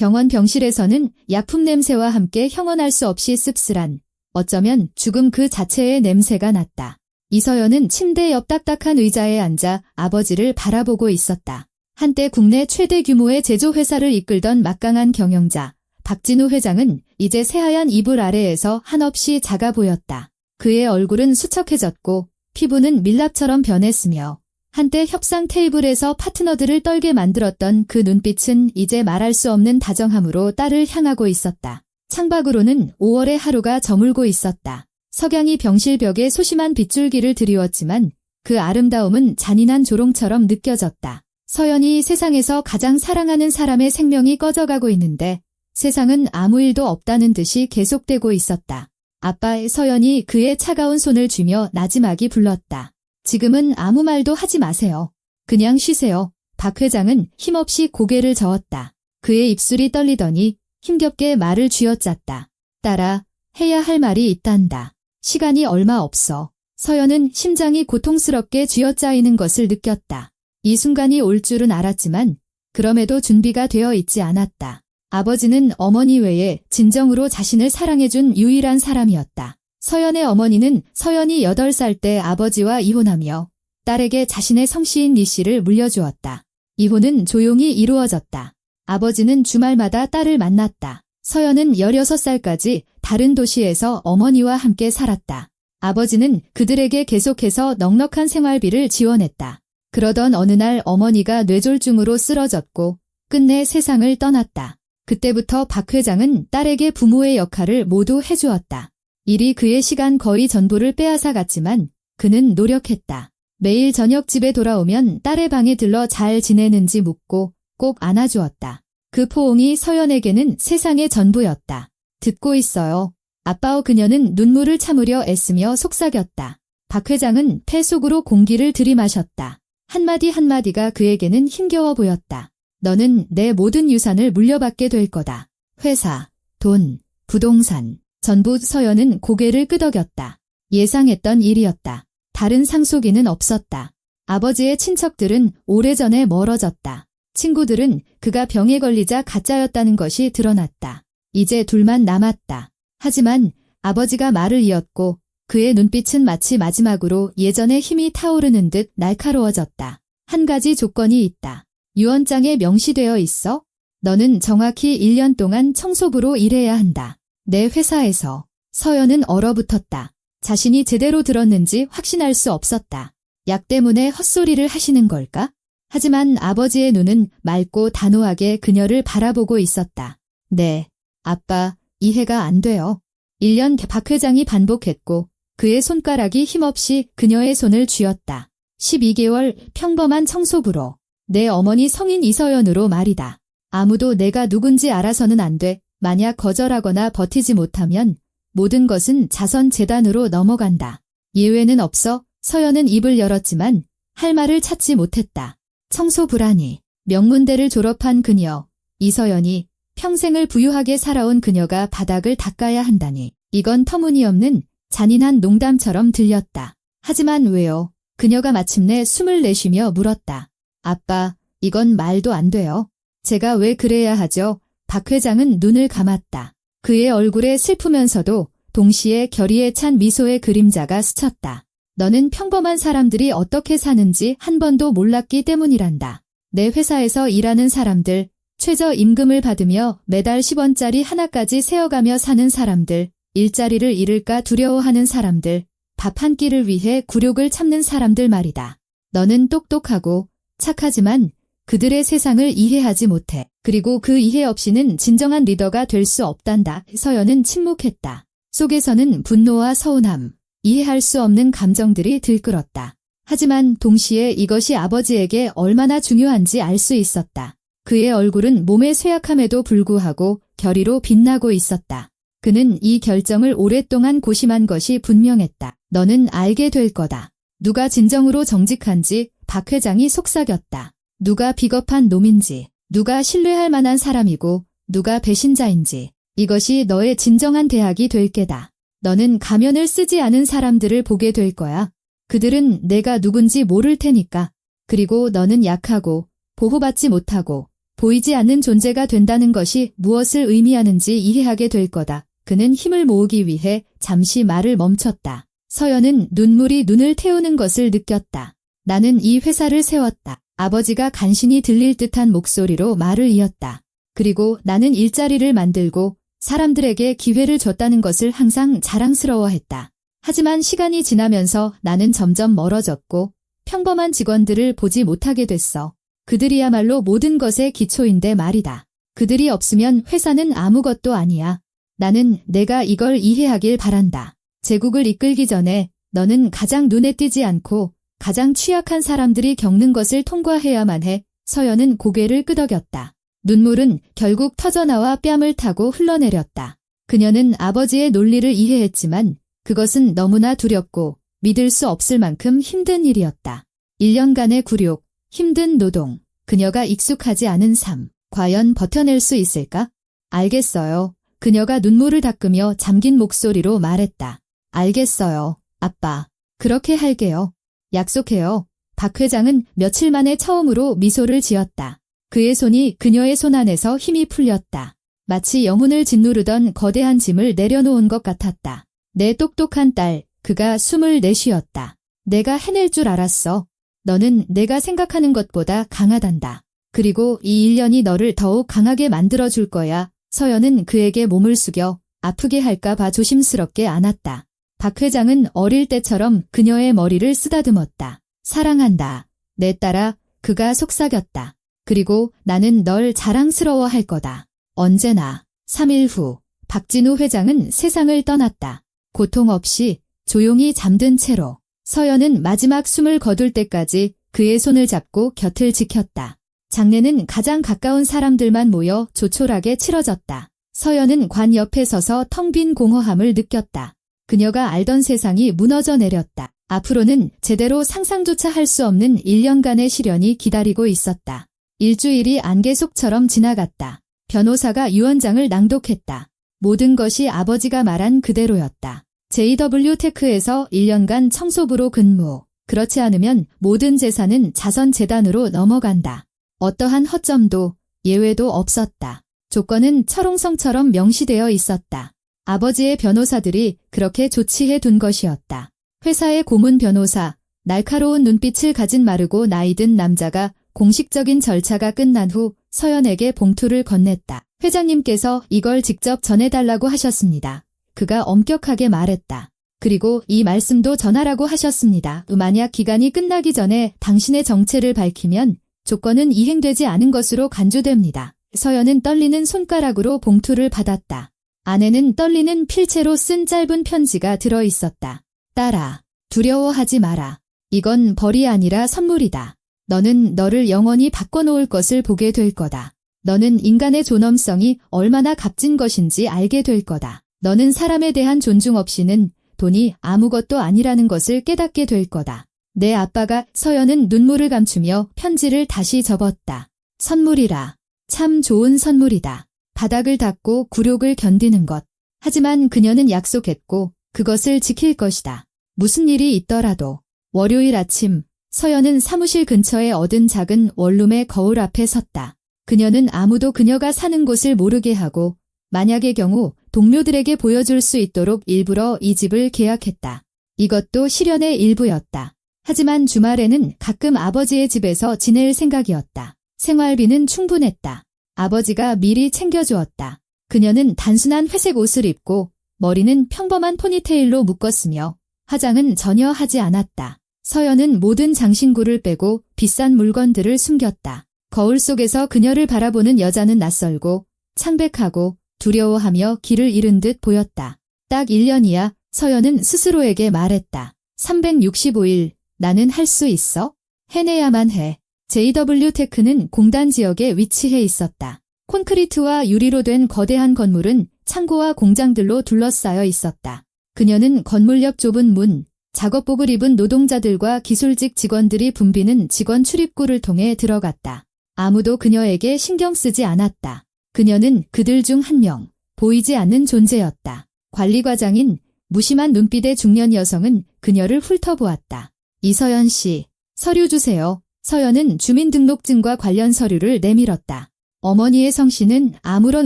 병원 병실에서는 약품 냄새와 함께 형언할 수 없이 씁쓸한, 어쩌면 죽음 그 자체의 냄새가 났다. 이서연은 침대 옆 딱딱한 의자에 앉아 아버지를 바라보고 있었다. 한때 국내 최대 규모의 제조회사를 이끌던 막강한 경영자, 박진우 회장은 이제 새하얀 이불 아래에서 한없이 작아 보였다. 그의 얼굴은 수척해졌고 피부는 밀랍처럼 변했으며 한때 협상 테이블에서 파트너들을 떨게 만들었던 그 눈빛은 이제 말할 수 없는 다정함으로 딸을 향하고 있었다. 창밖으로는 5월의 하루가 저물고 있었다. 석양이 병실 벽에 소심한 빗줄기를 드리웠지만 그 아름다움은 잔인한 조롱처럼 느껴졌다. 서연이 세상에서 가장 사랑하는 사람의 생명이 꺼져가고 있는데 세상은 아무 일도 없다는 듯이 계속되고 있었다. 아빠 서연이 그의 차가운 손을 쥐며 나지막이 불렀다. 지금은 아무 말도 하지 마세요. 그냥 쉬세요. 박 회장은 힘없이 고개를 저었다. 그의 입술이 떨리더니 힘겹게 말을 쥐어짰다. 딸아, 해야 할 말이 있단다. 시간이 얼마 없어. 서연은 심장이 고통스럽게 쥐어짜이는 것을 느꼈다. 이 순간이 올 줄은 알았지만 그럼에도 준비가 되어 있지 않았다. 아버지는 어머니 외에 진정으로 자신을 사랑해준 유일한 사람이었다. 서연의 어머니는 서연이 8살 때 아버지와 이혼하며 딸에게 자신의 성씨인 리 씨를 물려주었다. 이혼은 조용히 이루어졌다. 아버지는 주말마다 딸을 만났다. 서연은 16살까지 다른 도시에서 어머니와 함께 살았다. 아버지는 그들에게 계속해서 넉넉한 생활비를 지원했다. 그러던 어느 날 어머니가 뇌졸중으로 쓰러졌고 끝내 세상을 떠났다. 그때부터 박 회장은 딸에게 부모의 역할을 모두 해주었다. 일이 그의 시간 거의 전부를 빼앗아갔지만 그는 노력했다. 매일 저녁 집에 돌아오면 딸의 방에 들러 잘 지내는지 묻고 꼭 안아주었다. 그 포옹이 서연에게는 세상의 전부였다. 듣고 있어요. 아빠와 그녀는 눈물을 참으려 애쓰며 속삭였다. 박 회장은 폐 속으로 공기를 들이마셨다. 한마디 한마디가 그에게는 힘겨워 보였다. 너는 내 모든 유산을 물려받게 될 거다. 회사, 돈, 부동산, 전부. 서연은 고개를 끄덕였다. 예상했던 일이었다. 다른 상속인은 없었다. 아버지의 친척들은 오래전에 멀어졌다. 친구들은 그가 병에 걸리자 가짜였다는 것이 드러났다. 이제 둘만 남았다. 하지만 아버지가 말을 이었고 그의 눈빛은 마치 마지막으로 예전의 힘이 타오르는 듯 날카로워졌다. 한 가지 조건이 있다. 유언장에 명시되어 있어. 너는 정확히 1년 동안 청소부로 일해야 한다. 내 회사에서. 서연은 얼어붙었다. 자신이 제대로 들었는지 확신할 수 없었다. 약 때문에 헛소리를 하시는 걸까? 하지만 아버지의 눈은 맑고 단호하게 그녀를 바라보고 있었다. 네, 아빠, 이해가 안 돼요. 1년. 박 회장이 반복했고 그의 손가락이 힘없이 그녀의 손을 쥐었다. 12개월 평범한 청소부로. 내 어머니 성인 이서연으로 말이다. 아무도 내가 누군지 알아서는 안 돼. 만약 거절하거나 버티지 못하면 모든 것은 자선재단으로 넘어간다. 예외는 없어. 서연은 입을 열었지만 할 말을 찾지 못했다. 청소부라니. 명문대를 졸업한 그녀, 이서연이 평생을 부유하게 살아온 그녀가 바닥을 닦아야 한다니. 이건 터무니없는 잔인한 농담처럼 들렸다. 하지만 왜요? 그녀가 마침내 숨을 내쉬며 물었다. 아빠, 이건 말도 안 돼요. 제가 왜 그래야 하죠? 박 회장은 눈을 감았다. 그의 얼굴에 슬프면서도 동시에 결의에 찬 미소의 그림자가 스쳤다. 너는 평범한 사람들이 어떻게 사는지 한 번도 몰랐기 때문이란다. 내 회사에서 일하는 사람들, 최저 임금을 받으며 매달 10원짜리 하나까지 세어가며 사는 사람들, 일자리를 잃을까 두려워하는 사람들, 밥 한 끼를 위해 굴욕을 참는 사람들 말이다. 너는 똑똑하고 착하지만 그들의 세상을 이해하지 못해. 그리고 그 이해 없이는 진정한 리더가 될 수 없단다. 서연은 침묵했다. 속에서는 분노와 서운함, 이해할 수 없는 감정들이 들끓었다. 하지만 동시에 이것이 아버지에게 얼마나 중요한지 알 수 있었다. 그의 얼굴은 몸의 쇠약함에도 불구하고 결의로 빛나고 있었다. 그는 이 결정을 오랫동안 고심한 것이 분명했다. 너는 알게 될 거다. 누가 진정으로 정직한지. 박 회장이 속삭였다. 누가 비겁한 놈인지, 누가 신뢰할 만한 사람이고 누가 배신자인지. 이것이 너의 진정한 대학이 될 게다. 너는 가면을 쓰지 않은 사람들을 보게 될 거야. 그들은 내가 누군지 모를 테니까. 그리고 너는 약하고 보호받지 못하고 보이지 않는 존재가 된다는 것이 무엇을 의미하는지 이해하게 될 거다. 그는 힘을 모으기 위해 잠시 말을 멈췄다. 서연은 눈물이 눈을 태우는 것을 느꼈다. 나는 이 회사를 세웠다. 아버지가 간신히 들릴 듯한 목소리로 말을 이었다. 그리고 나는 일자리를 만들고 사람들에게 기회를 줬다는 것을 항상 자랑스러워했다. 하지만 시간이 지나면서 나는 점점 멀어졌고 평범한 직원들을 보지 못하게 됐어. 그들이야말로 모든 것의 기초인데 말이다. 그들이 없으면 회사는 아무것도 아니야. 나는 내가 이걸 이해하길 바란다. 제국을 이끌기 전에 너는 가장 눈에 띄지 않고 가장 취약한 사람들이 겪는 것을 통과해야만 해. 서연은 고개를 끄덕였다. 눈물은 결국 터져나와 뺨을 타고 흘러내렸다. 그녀는 아버지의 논리를 이해했지만 그것은 너무나 두렵고 믿을 수 없을 만큼 힘든 일이었다. 1년간의 굴욕, 힘든 노동, 그녀가 익숙하지 않은 삶. 과연 버텨낼 수 있을까? 알겠어요. 그녀가 눈물을 닦으며 잠긴 목소리로 말했다. 알겠어요, 아빠. 그렇게 할게요. 약속해요. 박 회장은 며칠 만에 처음으로 미소를 지었다. 그의 손이 그녀의 손 안에서 힘이 풀렸다. 마치 영혼을 짓누르던 거대한 짐을 내려놓은 것 같았다. 내 똑똑한 딸, 그가 숨을 내쉬었다. 내가 해낼 줄 알았어. 너는 내가 생각하는 것보다 강하단다. 그리고 이 1년이 너를 더욱 강하게 만들어줄 거야. 서연은 그에게 몸을 숙여 아프게 할까 봐 조심스럽게 안았다. 박 회장은 어릴 때처럼 그녀의 머리를 쓰다듬었다. 사랑한다. 내 딸아, 그가 속삭였다. 그리고 나는 널 자랑스러워할 거다. 언제나. 3일 후, 박진우 회장은 세상을 떠났다. 고통 없이 조용히 잠든 채로. 서연은 마지막 숨을 거둘 때까지 그의 손을 잡고 곁을 지켰다. 장례는 가장 가까운 사람들만 모여 조촐하게 치러졌다. 서연은 관 옆에 서서 텅 빈 공허함을 느꼈다. 그녀가 알던 세상이 무너져 내렸다. 앞으로는 제대로 상상조차 할 수 없는 1년간의 시련이 기다리고 있었다. 일주일이 안개 속처럼 지나갔다. 변호사가 유언장을 낭독했다. 모든 것이 아버지가 말한 그대로였다. JW테크에서 1년간 청소부로 근무. 그렇지 않으면 모든 재산은 자선재단으로 넘어간다. 어떠한 허점도 예외도 없었다. 조건은 철옹성처럼 명시되어 있었다. 아버지의 변호사들이 그렇게 조치해 둔 것이었다. 회사의 고문 변호사, 날카로운 눈빛을 가진 마르고 나이든 남자가 공식적인 절차가 끝난 후 서연에게 봉투를 건넸다. 회장님께서 이걸 직접 전해달라고 하셨습니다. 그가 엄격하게 말했다. 그리고 이 말씀도 전하라고 하셨습니다. 만약 기간이 끝나기 전에 당신의 정체를 밝히면 조건은 이행되지 않은 것으로 간주됩니다. 서연은 떨리는 손가락으로 봉투를 받았다. 안에는 떨리는 필체로 쓴 짧은 편지가 들어 있었다. 딸아, 두려워하지 마라. 이건 벌이 아니라 선물이다. 너는 너를 영원히 바꿔놓을 것을 보게 될 거다. 너는 인간의 존엄성이 얼마나 값진 것인지 알게 될 거다. 너는 사람에 대한 존중 없이는 돈이 아무것도 아니라는 것을 깨닫게 될 거다. 내 아빠가. 서연은 눈물을 감추며 편지를 다시 접었다. 선물이라. 참 좋은 선물이다. 바닥을 닦고 굴욕을 견디는 것. 하지만 그녀는 약속했고 그것을 지킬 것이다. 무슨 일이 있더라도. 월요일 아침, 서연은 사무실 근처에 얻은 작은 원룸의 거울 앞에 섰다. 그녀는 아무도 그녀가 사는 곳을 모르게 하고 만약의 경우 동료들에게 보여줄 수 있도록 일부러 이 집을 계약했다. 이것도 시련의 일부였다. 하지만 주말에는 가끔 아버지의 집에서 지낼 생각이었다. 생활비는 충분했다. 아버지가 미리 챙겨주었다. 그녀는 단순한 회색 옷을 입고 머리는 평범한 포니테일로 묶었으며 화장은 전혀 하지 않았다. 서연은 모든 장신구를 빼고 비싼 물건들을 숨겼다. 거울 속에서 그녀를 바라보는 여자는 낯설고 창백하고 두려워하며 길을 잃은 듯 보였다. 딱 1년이야. 서연은 스스로에게 말했다. 365일 나는 할 수 있어? 해내야만 해. JW테크는 공단 지역에 위치해 있었다. 콘크리트와 유리로 된 거대한 건물은 창고와 공장들로 둘러싸여 있었다. 그녀는 건물 옆 좁은 문, 작업복을 입은 노동자들과 기술직 직원들이 붐비는 직원 출입구를 통해 들어갔다. 아무도 그녀에게 신경 쓰지 않았다. 그녀는 그들 중 한 명, 보이지 않는 존재였다. 관리과장인 무심한 눈빛의 중년 여성은 그녀를 훑어보았다. 이서연 씨, 서류 주세요. 서연은 주민등록증과 관련 서류를 내밀었다. 어머니의 성씨는 아무런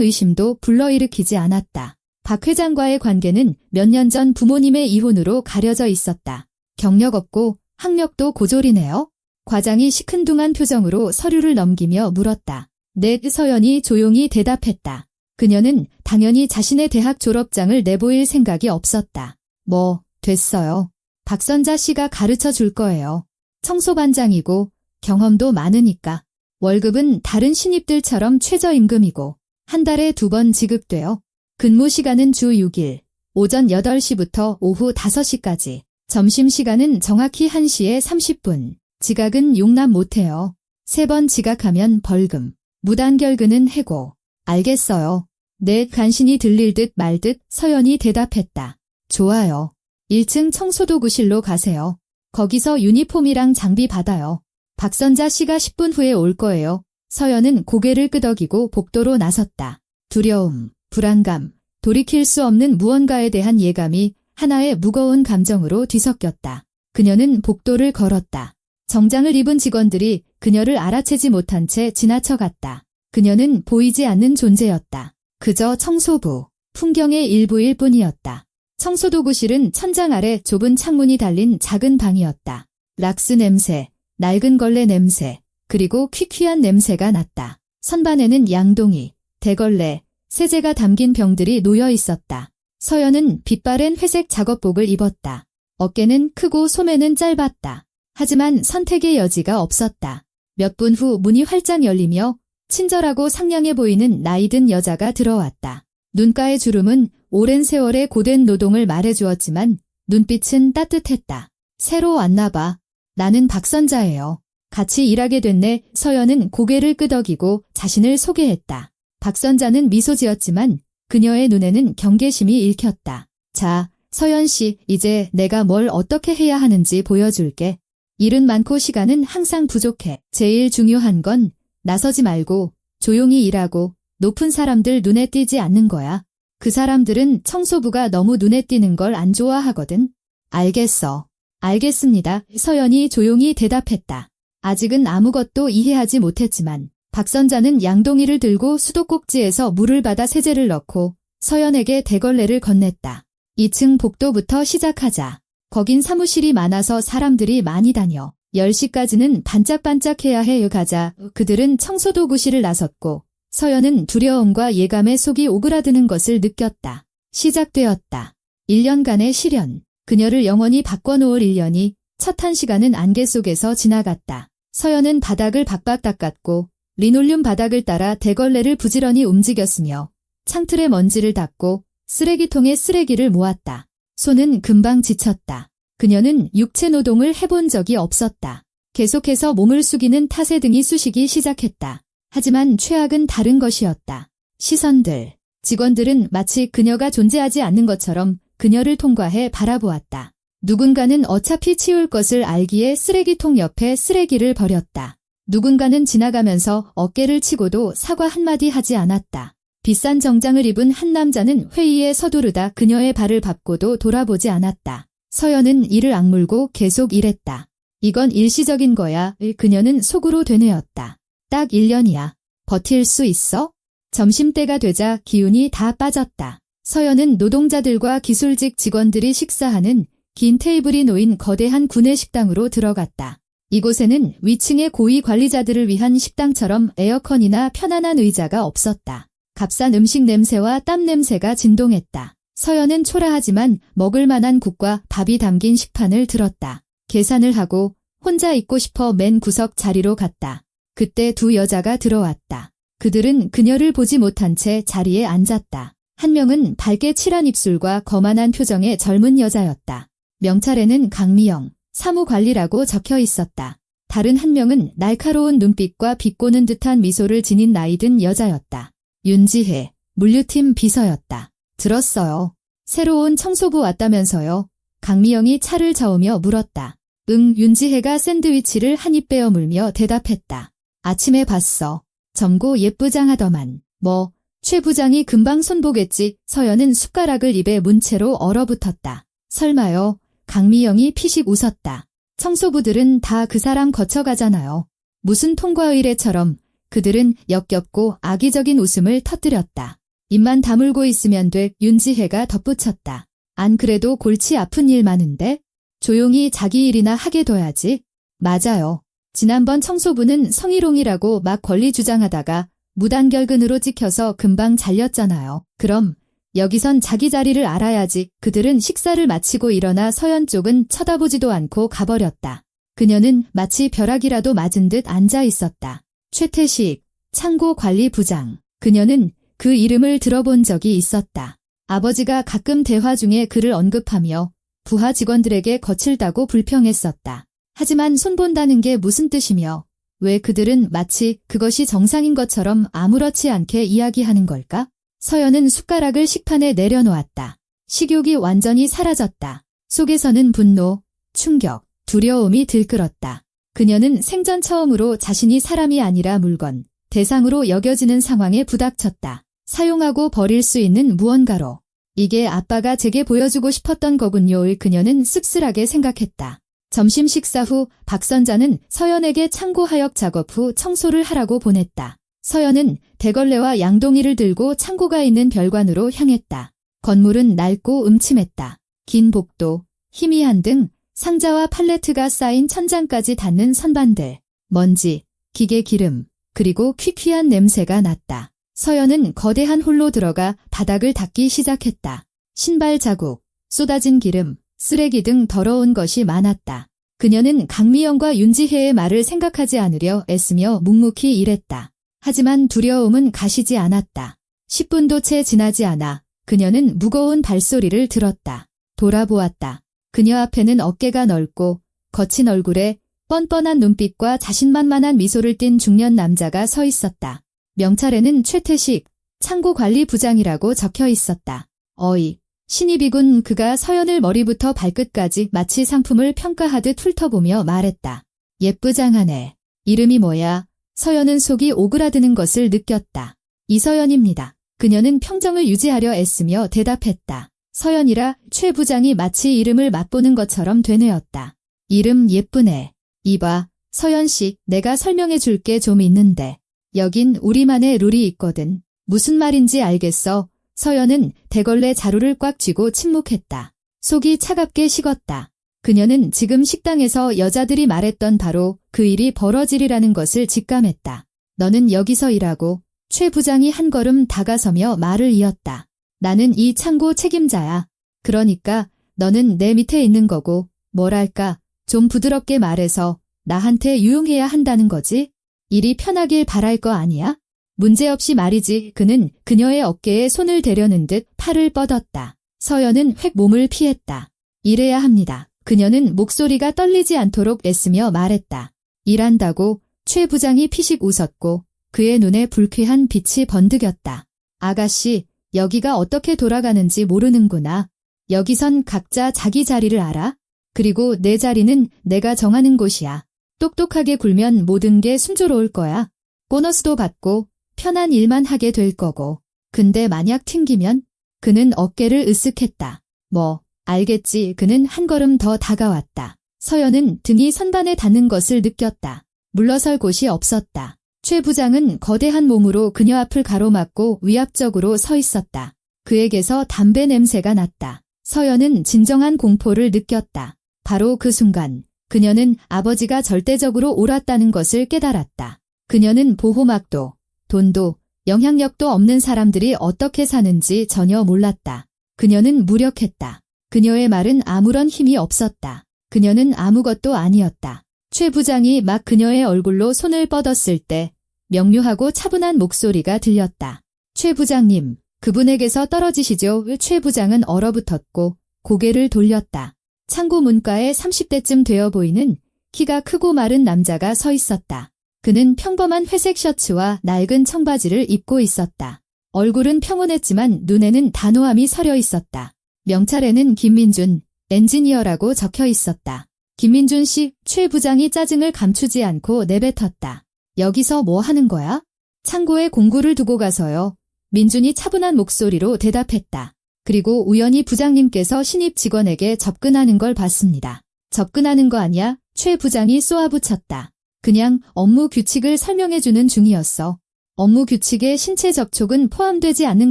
의심도 불러일으키지 않았다. 박 회장과의 관계는 몇 년 전 부모님의 이혼으로 가려져 있었다. 경력 없고 학력도 고졸이네요. 과장이 시큰둥한 표정으로 서류를 넘기며 물었다. 네, 서연이 조용히 대답했다. 그녀는 당연히 자신의 대학 졸업장을 내보일 생각이 없었다. 뭐, 됐어요. 박선자 씨가 가르쳐 줄 거예요. 청소반장이고 경험도 많으니까. 월급은 다른 신입들처럼 최저임금이고 한 달에 2번 지급돼요. 근무 시간은 주 6일, 오전 8시부터 오후 5시까지. 점심시간은 정확히 1시에 30분. 지각은 용납 못해요. 3번 지각하면 벌금. 무단결근은 해고. 알겠어요. 네, 간신히 들릴 듯 말 듯 서연이 대답했다. 좋아요. 1층 청소도구실로 가세요. 거기서 유니폼이랑 장비 받아요. 박선자 씨가 10분 후에 올 거예요. 서연은 고개를 끄덕이고 복도로 나섰다. 두려움, 불안감, 돌이킬 수 없는 무언가에 대한 예감이 하나의 무거운 감정으로 뒤섞였다. 그녀는 복도를 걸었다. 정장을 입은 직원들이 그녀를 알아채지 못한 채 지나쳐갔다. 그녀는 보이지 않는 존재였다. 그저 청소부, 풍경의 일부일 뿐이었다. 청소도구실은 천장 아래 좁은 창문이 달린 작은 방이었다. 락스 냄새, 낡은 걸레 냄새, 그리고 퀴퀴한 냄새가 났다. 선반에는 양동이, 대걸레, 세제가 담긴 병들이 놓여 있었다. 서연은 빛바랜 회색 작업복을 입었다. 어깨는 크고 소매는 짧았다. 하지만 선택의 여지가 없었다. 몇 분 후 문이 활짝 열리며 친절하고 상냥해 보이는 나이든 여자가 들어왔다. 눈가의 주름은 오랜 세월의 고된 노동을 말해주었지만 눈빛은 따뜻했다. 새로 왔나 봐. 나는 박선자예요. 같이 일하게 됐네. 서연은 고개를 끄덕이고 자신을 소개했다. 박선자는 미소 지었지만 그녀의 눈에는 경계심이 읽혔다. 자, 서연 씨, 이제 내가 뭘 어떻게 해야 하는지 보여줄게. 일은 많고 시간은 항상 부족해. 제일 중요한 건 나서지 말고 조용히 일하고 높은 사람들 눈에 띄지 않는 거야. 그 사람들은 청소부가 너무 눈에 띄는 걸 안 좋아하거든. 알겠어. 알겠습니다. 서연이 조용히 대답했다. 아직은 아무것도 이해하지 못했지만 박선자는 양동이를 들고 수도꼭지에서 물을 받아 세제를 넣고 서연에게 대걸레를 건넸다. 2층 복도부터 시작하자. 거긴 사무실이 많아서 사람들이 많이 다녀. 10시까지는 반짝반짝해야 해. 가자. 그들은 청소도구실을 나섰고 서연은 두려움과 예감의 속이 오그라드는 것을 느꼈다. 시작되었다. 1년간의 시련. 그녀를 영원히 바꿔놓을 1년이 첫 1시간은 안개 속에서 지나갔다. 서연은 바닥을 박박 닦았고 리놀륨 바닥을 따라 대걸레를 부지런히 움직였으며 창틀에 먼지를 닦고 쓰레기통에 쓰레기를 모았다. 손은 금방 지쳤다. 그녀는 육체 노동을 해본 적이 없었다. 계속해서 몸을 숙이는 탓에 등이 쑤시기 시작했다. 하지만 최악은 다른 것이었다. 시선들. 직원들은 마치 그녀가 존재하지 않는 것처럼 그녀를 통과해 바라보았다. 누군가는 어차피 치울 것을 알기에 쓰레기통 옆에 쓰레기를 버렸다. 누군가는 지나가면서 어깨를 치고도 사과 한마디 하지 않았다. 비싼 정장을 입은 한 남자는 회의에 서두르다 그녀의 발을 밟고도 돌아보지 않았다. 서연은 이를 악물고 계속 일했다. 이건 일시적인 거야. 그녀는 속으로 되뇌었다. 딱 1년이야. 버틸 수 있어? 점심때가 되자 기운이 다 빠졌다. 서연은 노동자들과 기술직 직원들이 식사하는 긴 테이블이 놓인 거대한 구내식당으로 들어갔다. 이곳에는 위층의 고위 관리자들을 위한 식당처럼 에어컨이나 편안한 의자가 없었다. 값싼 음식 냄새와 땀 냄새가 진동했다. 서연은 초라하지만 먹을 만한 국과 밥이 담긴 식판을 들었다. 계산을 하고 혼자 있고 싶어 맨 구석 자리로 갔다. 그때 2 여자가 들어왔다. 그들은 그녀를 보지 못한 채 자리에 앉았다. 한 명은 밝게 칠한 입술과 거만한 표정의 젊은 여자였다. 명찰에는 강미영, 사무관리라고 적혀 있었다. 다른 한 명은 날카로운 눈빛과 비꼬는 듯한 미소를 지닌 나이든 여자였다. 윤지혜, 물류팀 비서였다. 들었어요. 새로 온 청소부 왔다면서요. 강미영이 차를 저으며 물었다. 응, 윤지혜가 샌드위치를 한 입 빼어 물며 대답했다. 아침에 봤어. 젊고 예쁘장하더만. 뭐, 최 부장이 금방 손보겠지. 서연은 숟가락을 입에 문 채로 얼어붙었다. 설마요. 강미영이 피식 웃었다. 청소부들은 다 그 사람 거쳐가잖아요. 무슨 통과 의례처럼 그들은 역겹고 악의적인 웃음을 터뜨렸다. 입만 다물고 있으면 돼. 윤지혜가 덧붙였다. 안 그래도 골치 아픈 일 많은데? 조용히 자기 일이나 하게 둬야지. 맞아요. 지난번 청소부는 성희롱이라고 막 권리 주장하다가 무단결근으로 찍혀서 금방 잘렸잖아요. 그럼 여기선 자기 자리를 알아야지. 그들은 식사를 마치고 일어나 서연 쪽은 쳐다보지도 않고 가버렸다. 그녀는 마치 벼락이라도 맞은 듯 앉아 있었다. 최태식, 창고관리부장. 그녀는 그 이름을 들어본 적이 있었다. 아버지가 가끔 대화 중에 그를 언급하며 부하 직원들에게 거칠다고 불평했었다. 하지만 손본다는 게 무슨 뜻이며 왜 그들은 마치 그것이 정상인 것처럼 아무렇지 않게 이야기하는 걸까? 서연은 숟가락을 식판에 내려놓았다. 식욕이 완전히 사라졌다. 속에서는 분노, 충격, 두려움이 들끓었다. 그녀는 생전 처음으로 자신이 사람이 아니라 물건, 대상으로 여겨지는 상황에 부닥쳤다. 사용하고 버릴 수 있는 무언가로. 이게 아빠가 제게 보여주고 싶었던 거군요. 그녀는 씁쓸하게 생각했다. 점심 식사 후 박선자는 서연에게 창고 하역 작업 후 청소를 하라고 보냈다. 서연은 대걸레와 양동이를 들고 창고가 있는 별관으로 향했다. 건물은 낡고 음침했다. 긴 복도, 희미한 등, 상자와 팔레트가 쌓인 천장까지 닿는 선반들, 먼지, 기계 기름, 그리고 퀴퀴한 냄새가 났다. 서연은 거대한 홀로 들어가 바닥을 닦기 시작했다. 신발 자국, 쏟아진 기름, 쓰레기 등 더러운 것이 많았다. 그녀는 강미영과 윤지혜의 말을 생각하지 않으려 애쓰며 묵묵히 일했다. 하지만 두려움은 가시지 않았다. 10분도 채 지나지 않아 그녀는 무거운 발소리를 들었다. 돌아보았다. 그녀 앞에는 어깨가 넓고 거친 얼굴에 뻔뻔한 눈빛과 자신만만한 미소를 띤 중년 남자가 서 있었다. 명찰에는 최태식, 창고관리부장이라고 적혀 있었다. 어이, 신입이군. 그가 서연을 머리부터 발끝까지 마치 상품을 평가하듯 훑어보며 말했다. 예쁘장하네. 이름이 뭐야? 서연은 속이 오그라드는 것을 느꼈다. 이서연입니다. 그녀는 평정을 유지하려 애쓰며 대답했다. 서연이라 최 부장이 마치 이름을 맛보는 것처럼 되뇌었다. 이름 예쁘네. 이봐, 서연씨, 내가 설명해 줄 게 좀 있는데. 여긴 우리만의 룰이 있거든. 무슨 말인지 알겠어? 서연은 대걸레 자루를 꽉 쥐고 침묵했다. 속이 차갑게 식었다. 그녀는 지금 식당에서 여자들이 말했던 바로 그 일이 벌어지리라는 것을 직감했다. 너는 여기서 일하고 최 부장이 한 걸음 다가서며 말을 이었다. 나는 이 창고 책임자야. 그러니까 너는 내 밑에 있는 거고 뭐랄까 좀 부드럽게 말해서 나한테 유용해야 한다는 거지? 일이 편하길 바랄 거 아니야? 문제없이 말이지. 그는 그녀의 어깨에 손을 대려는 듯 팔을 뻗었다. 서연은 획 몸을 피했다. 일해야 합니다. 그녀는 목소리가 떨리지 않도록 애쓰며 말했다. 일한다고. 최 부장이 피식 웃었고 그의 눈에 불쾌한 빛이 번득였다. 아가씨, 여기가 어떻게 돌아가는지 모르는구나. 여기선 각자 자기 자리를 알아? 그리고 내 자리는 내가 정하는 곳이야. 똑똑하게 굴면 모든 게 순조로울 거야. 보너스도 받고 편한 일만 하게 될 거고. 근데 만약 튕기면? 그는 어깨를 으쓱했다. 뭐, 알겠지. 그는 한 걸음 더 다가왔다. 서연은 등이 선반에 닿는 것을 느꼈다. 물러설 곳이 없었다. 최 부장은 거대한 몸으로 그녀 앞을 가로막고 위압적으로 서 있었다. 그에게서 담배 냄새가 났다. 서연은 진정한 공포를 느꼈다. 바로 그 순간 그녀는 아버지가 절대적으로 옳았다는 것을 깨달았다. 그녀는 보호막도, 돈도, 영향력도 없는 사람들이 어떻게 사는지 전혀 몰랐다. 그녀는 무력했다. 그녀의 말은 아무런 힘이 없었다. 그녀는 아무것도 아니었다. 최 부장이 막 그녀의 얼굴로 손을 뻗었을 때 명료하고 차분한 목소리가 들렸다. 최 부장님, 그분에게서 떨어지시죠. 최 부장은 얼어붙었고 고개를 돌렸다. 창고 문가에 30대쯤 되어 보이는 키가 크고 마른 남자가 서 있었다. 그는 평범한 회색 셔츠와 낡은 청바지를 입고 있었다. 얼굴은 평온했지만 눈에는 단호함이 서려 있었다. 명찰에는 김민준, 엔지니어라고 적혀 있었다. 김민준 씨, 최 부장이 짜증을 감추지 않고 내뱉었다. 여기서 뭐 하는 거야? 창고에 공구를 두고 가서요. 민준이 차분한 목소리로 대답했다. 그리고 우연히 부장님께서 신입 직원에게 접근하는 걸 봤습니다. 접근하는 거 아니야? 최 부장이 쏘아붙였다. 그냥 업무 규칙을 설명해주는 중이었어. 업무 규칙에 신체 접촉은 포함되지 않는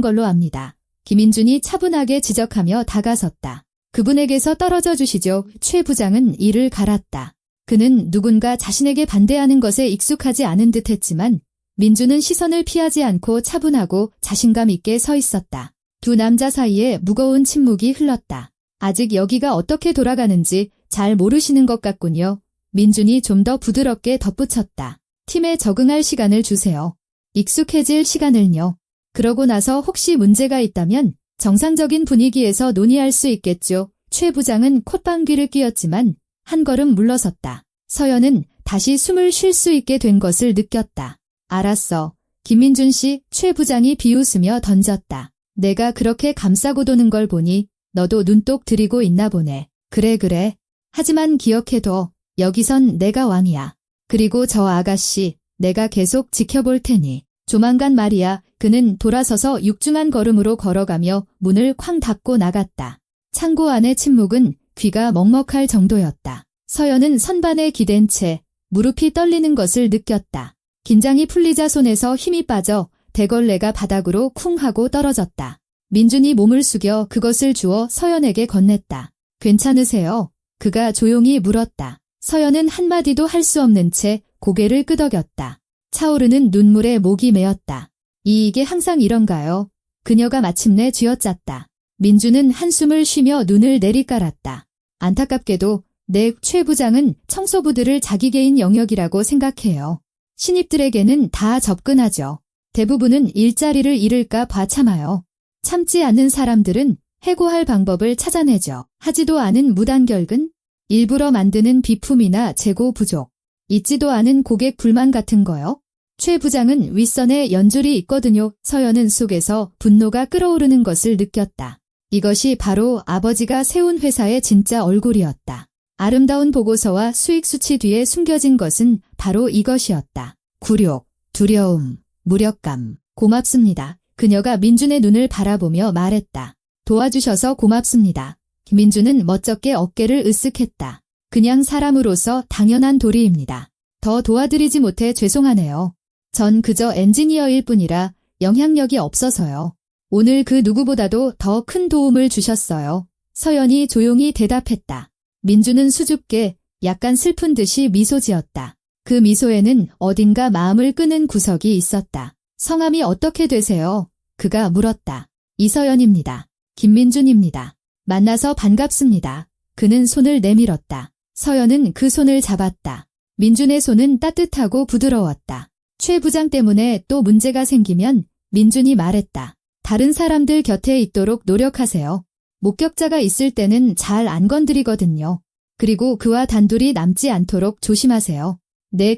걸로 압니다. 김인준이 차분하게 지적하며 다가섰다. 그분에게서 떨어져 주시죠. 최 부장은 이를 갈았다. 그는 누군가 자신에게 반대하는 것에 익숙하지 않은 듯 했지만 민준은 시선을 피하지 않고 차분하고 자신감 있게 서 있었다. 두 남자 사이에 무거운 침묵이 흘렀다. 아직 여기가 어떻게 돌아가는지 잘 모르시는 것 같군요. 민준이 좀 더 부드럽게 덧붙였다. 팀에 적응할 시간을 주세요. 익숙해질 시간을요. 그러고 나서 혹시 문제가 있다면 정상적인 분위기에서 논의할 수 있겠죠. 최 부장은 콧방귀를 뀌었지만 한 걸음 물러섰다. 서연은 다시 숨을 쉴 수 있게 된 것을 느꼈다. 알았어. 김민준 씨, 최 부장이 비웃으며 던졌다. 내가 그렇게 감싸고 도는 걸 보니 너도 눈독 들이고 있나 보네. 그래. 하지만 기억해둬. 여기선 내가 왕이야. 그리고 저 아가씨, 내가 계속 지켜볼 테니. 조만간 말이야. 그는 돌아서서 육중한 걸음으로 걸어가며 문을 쾅 닫고 나갔다. 창고 안의 침묵은 귀가 먹먹할 정도였다. 서연은 선반에 기댄 채 무릎이 떨리는 것을 느꼈다. 긴장이 풀리자 손에서 힘이 빠져 대걸레가 바닥으로 쿵 하고 떨어졌다. 민준이 몸을 숙여 그것을 주어 서연에게 건넸다. 괜찮으세요? 그가 조용히 물었다. 서연은 한마디도 할 수 없는 채 고개를 끄덕였다. 차오르는 눈물에 목이 메었다. 이게 항상 이런가요? 그녀가 마침내 쥐어짰다. 민준은 한숨을 쉬며 눈을 내리깔았다. 안타깝게도 최 부장은 청소부들을 자기 개인 영역이라고 생각해요. 신입들에게는 다 접근하죠. 대부분은 일자리를 잃을까 봐 참아요. 참지 않는 사람들은 해고할 방법을 찾아내죠. 하지도 않은 무단결근, 일부러 만드는 비품이나 재고 부족, 잊지도 않은 고객 불만 같은 거요. 최 부장은 윗선에 연줄이 있거든요. 서연은 속에서 분노가 끓어오르는 것을 느꼈다. 이것이 바로 아버지가 세운 회사의 진짜 얼굴이었다. 아름다운 보고서와 수익 수치 뒤에 숨겨진 것은 바로 이것이었다. 굴욕, 두려움, 무력감. 고맙습니다. 그녀가 민준의 눈을 바라보며 말했다. 도와주셔서 고맙습니다. 민준은 멋쩍게 어깨를 으쓱했다. 그냥 사람으로서 당연한 도리입니다. 더 도와드리지 못해 죄송하네요. 전 그저 엔지니어일 뿐이라 영향력이 없어서요. 오늘 그 누구보다도 더 큰 도움을 주셨어요. 서연이 조용히 대답했다. 민준은 수줍게 약간 슬픈 듯이 미소 지었다. 그 미소에는 어딘가 마음을 끄는 구석이 있었다. 성함이 어떻게 되세요? 그가 물었다. 이서연입니다. 김민준입니다. 만나서 반갑습니다. 그는 손을 내밀었다. 서연은 그 손을 잡았다. 민준의 손은 따뜻하고 부드러웠다. 최 부장 때문에 또 문제가 생기면 민준이 말했다. 다른 사람들 곁에 있도록 노력하세요. 목격자가 있을 때는 잘 안 건드리거든요. 그리고 그와 단둘이 남지 않도록 조심하세요.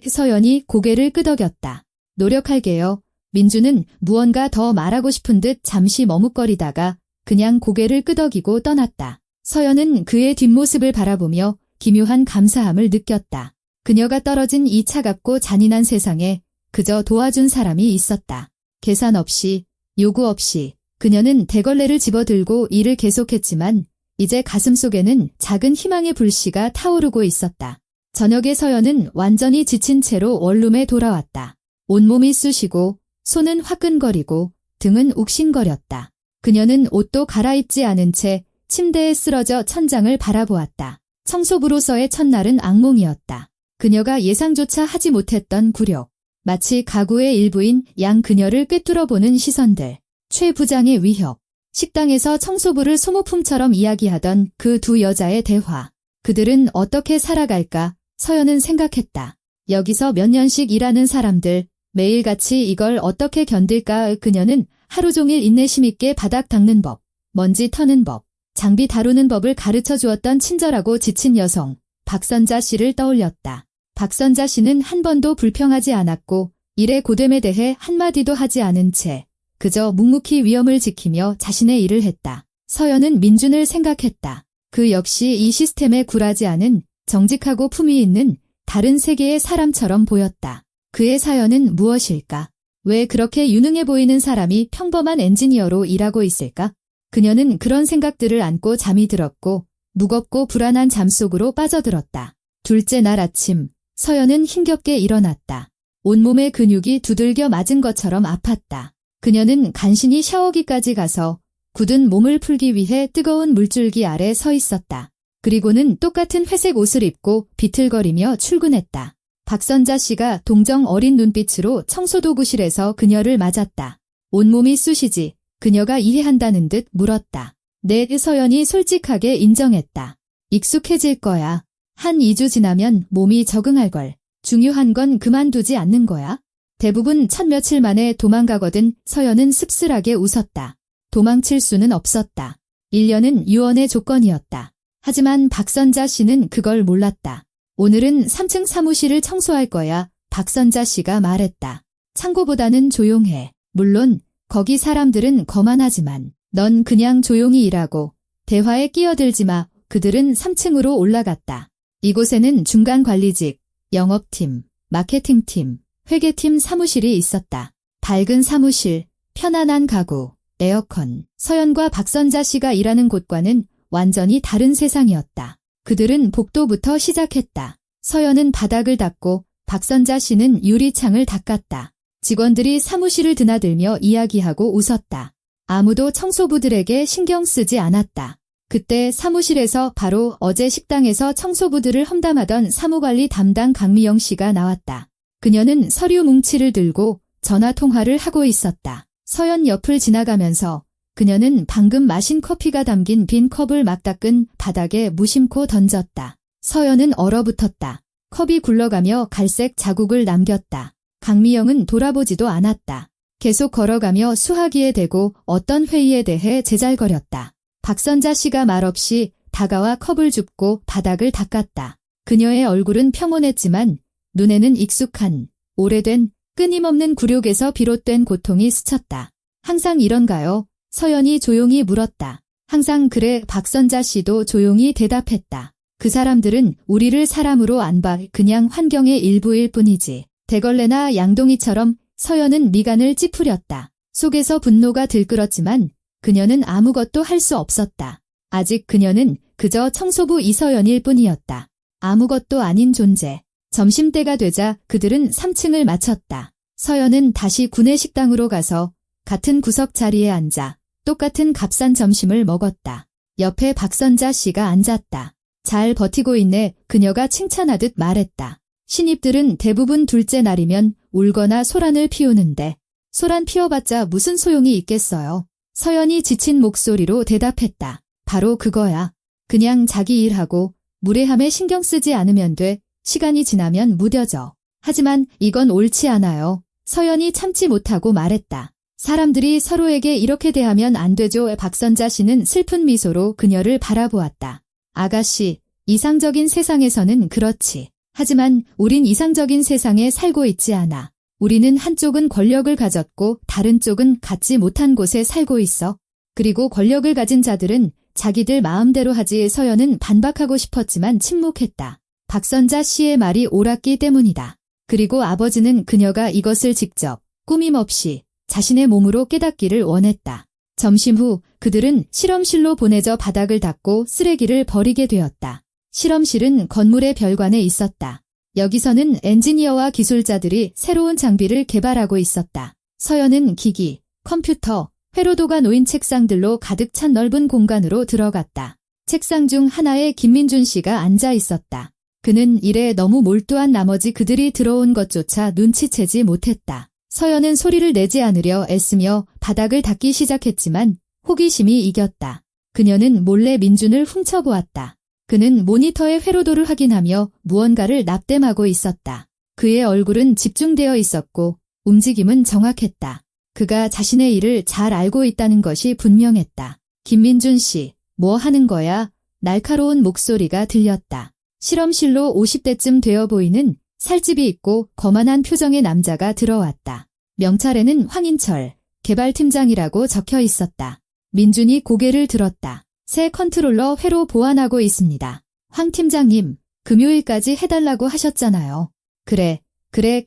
서연이 고개를 끄덕였다. 노력할게요. 민준은 무언가 더 말하고 싶은 듯 잠시 머뭇거리다가 그냥 고개를 끄덕이고 떠났다. 서연은 그의 뒷모습을 바라보며 기묘한 감사함을 느꼈다. 그녀가 떨어진 이 차갑고 잔인한 세상에 그저 도와준 사람이 있었다. 계산 없이, 요구 없이 그녀는 대걸레를 집어들고 일을 계속했지만 이제 가슴속에는 작은 희망의 불씨가 타오르고 있었다. 저녁에 서연은 완전히 지친 채로 원룸에 돌아왔다. 온몸이 쑤시고 손은 화끈거리고 등은 욱신거렸다. 그녀는 옷도 갈아입지 않은 채 침대에 쓰러져 천장을 바라보았다. 청소부로서의 첫날은 악몽이었다. 그녀가 예상조차 하지 못했던 굴욕, 마치 가구의 일부인 양 그녀를 꿰뚫어보는 시선들, 최 부장의 위협, 식당에서 청소부를 소모품처럼 이야기하던 그 두 여자의 대화. 그들은 어떻게 살아갈까? 서연은 생각했다. 여기서 몇 년씩 일하는 사람들, 매일같이 이걸 어떻게 견딜까? 그녀는 하루 종일 인내심 있게 바닥 닦는 법, 먼지 터는 법, 장비 다루는 법을 가르쳐 주었던 친절하고 지친 여성, 박선자 씨를 떠올렸다. 박선자 씨는 한 번도 불평하지 않았고 일의 고됨에 대해 한마디도 하지 않은 채 그저 묵묵히 위엄을 지키며 자신의 일을 했다. 서연은 민준을 생각했다. 그 역시 이 시스템에 굴하지 않은 정직하고 품위 있는 다른 세계의 사람처럼 보였다. 그의 사연은 무엇일까? 왜 그렇게 유능해 보이는 사람이 평범한 엔지니어로 일하고 있을까? 그녀는 그런 생각들을 안고 잠이 들었고 무겁고 불안한 잠 속으로 빠져들었다. 둘째 날 아침, 서연은 힘겹게 일어났다. 온몸의 근육이 두들겨 맞은 것처럼 아팠다. 그녀는 간신히 샤워기까지 가서 굳은 몸을 풀기 위해 뜨거운 물줄기 아래 서 있었다. 그리고는 똑같은 회색 옷을 입고 비틀거리며 출근했다. 박선자 씨가 동정 어린 눈빛으로 청소도구실에서 그녀를 맞았다. 온몸이 쑤시지 그녀가 이해한다는 듯 물었다. 네, 서연이 솔직하게 인정했다. 익숙해질 거야. 한 2주 지나면 몸이 적응할걸. 중요한 건 그만두지 않는 거야. 대부분 첫 며칠 만에 도망가거든. 서연은 씁쓸하게 웃었다. 도망칠 수는 없었다. 1년은 유언의 조건이었다. 하지만 박선자 씨는 그걸 몰랐다. 오늘은 3층 사무실을 청소할 거야. 박선자 씨가 말했다. 창고보다는 조용해. 물론 거기 사람들은 거만하지만 넌 그냥 조용히 일하고 대화에 끼어들지 마. 그들은 3층으로 올라갔다. 이곳에는 중간관리직, 영업팀, 마케팅팀, 회계팀 사무실이 있었다. 밝은 사무실, 편안한 가구, 에어컨. 서연과 박선자 씨가 일하는 곳과는 완전히 다른 세상이었다. 그들은 복도부터 시작했다. 서연은 바닥을 닦고 박선자 씨는 유리창을 닦았다. 직원들이 사무실을 드나들며 이야기하고 웃었다. 아무도 청소부들에게 신경 쓰지 않았다. 그때 사무실에서 바로 어제 식당에서 청소부들을 험담하던 사무관리 담당 강미영 씨가 나왔다. 그녀는 서류 뭉치를 들고 전화 통화를 하고 있었다. 서연 옆을 지나가면서 그녀는 방금 마신 커피가 담긴 빈 컵을 막 닦은 바닥에 무심코 던졌다. 서연은 얼어붙었다. 컵이 굴러가며 갈색 자국을 남겼다. 강미영은 돌아보지도 않았다. 계속 걸어가며 수화기에 대고 어떤 회의에 대해 제잘거렸다. 박선자 씨가 말없이 다가와 컵을 줍고 바닥을 닦았다. 그녀의 얼굴은 평온했지만 눈에는 익숙한, 오래된, 끊임없는 굴욕에서 비롯된 고통이 스쳤다. 항상 이런가요? 서연이 조용히 물었다. 항상 그래. 박선자 씨도 조용히 대답했다. 그 사람들은 우리를 사람으로 안 봐. 그냥 환경의 일부일 뿐이지. 대걸레나 양동이처럼. 서연은 미간을 찌푸렸다. 속에서 분노가 들끓었지만 그녀는 아무것도 할 수 없었다. 아직 그녀는 그저 청소부 이서연일 뿐이었다. 아무것도 아닌 존재. 점심때가 되자 그들은 3층을 마쳤다. 서연은 다시 구내식당으로 가서 같은 구석 자리에 앉아 똑같은 값싼 점심을 먹었다. 옆에 박선자 씨가 앉았다. 잘 버티고 있네. 그녀가 칭찬하듯 말했다. 신입들은 대부분 둘째 날이면 울거나 소란을 피우는데 소란 피워봤자 무슨 소용이 있겠어요. 서연이 지친 목소리로 대답했다. 바로 그거야. 그냥 자기 일하고 무례함에 신경 쓰지 않으면 돼. 시간이 지나면 무뎌져. 하지만 이건 옳지 않아요. 서연이 참지 못하고 말했다. 사람들이 서로에게 이렇게 대하면 안 되죠. 박선자 씨는 슬픈 미소로 그녀를 바라보았다. 아가씨, 이상적인 세상에서는 그렇지. 하지만 우린 이상적인 세상에 살고 있지 않아. 우리는 한쪽은 권력을 가졌고 다른 쪽은 갖지 못한 곳에 살고 있어. 그리고 권력을 가진 자들은 자기들 마음대로 하지. 서연은 반박하고 싶었지만 침묵했다. 박선자 씨의 말이 옳았기 때문이다. 그리고 아버지는 그녀가 이것을 직접 꾸밈 없이 자신의 몸으로 깨닫기를 원했다. 점심 후 그들은 실험실로 보내져 바닥을 닦고 쓰레기를 버리게 되었다. 실험실은 건물의 별관에 있었다. 여기서는 엔지니어와 기술자들이 새로운 장비를 개발하고 있었다. 서연은 기기, 컴퓨터, 회로도가 놓인 책상들로 가득 찬 넓은 공간으로 들어갔다. 책상 중 하나에 김민준 씨가 앉아 있었다. 그는 일에 너무 몰두한 나머지 그들이 들어온 것조차 눈치채지 못했다. 서연은 소리를 내지 않으려 애쓰며 바닥을 닦기 시작했지만 호기심이 이겼다. 그녀는 몰래 민준을 훔쳐보았다. 그는 모니터의 회로도를 확인하며 무언가를 납땜하고 있었다. 그의 얼굴은 집중되어 있었고 움직임은 정확했다. 그가 자신의 일을 잘 알고 있다는 것이 분명했다. 김민준 씨, 뭐 하는 거야? 날카로운 목소리가 들렸다. 실험실로 50대쯤 되어 보이는 살집이 있고 거만한 표정의 남자가 들어왔다. 명찰에는 황인철, 개발팀장이라고 적혀 있었다. 민준이 고개를 들었다. 새 컨트롤러 회로 보완하고 있습니다. 황 팀장님, 금요일까지 해달라고 하셨잖아요. 그래.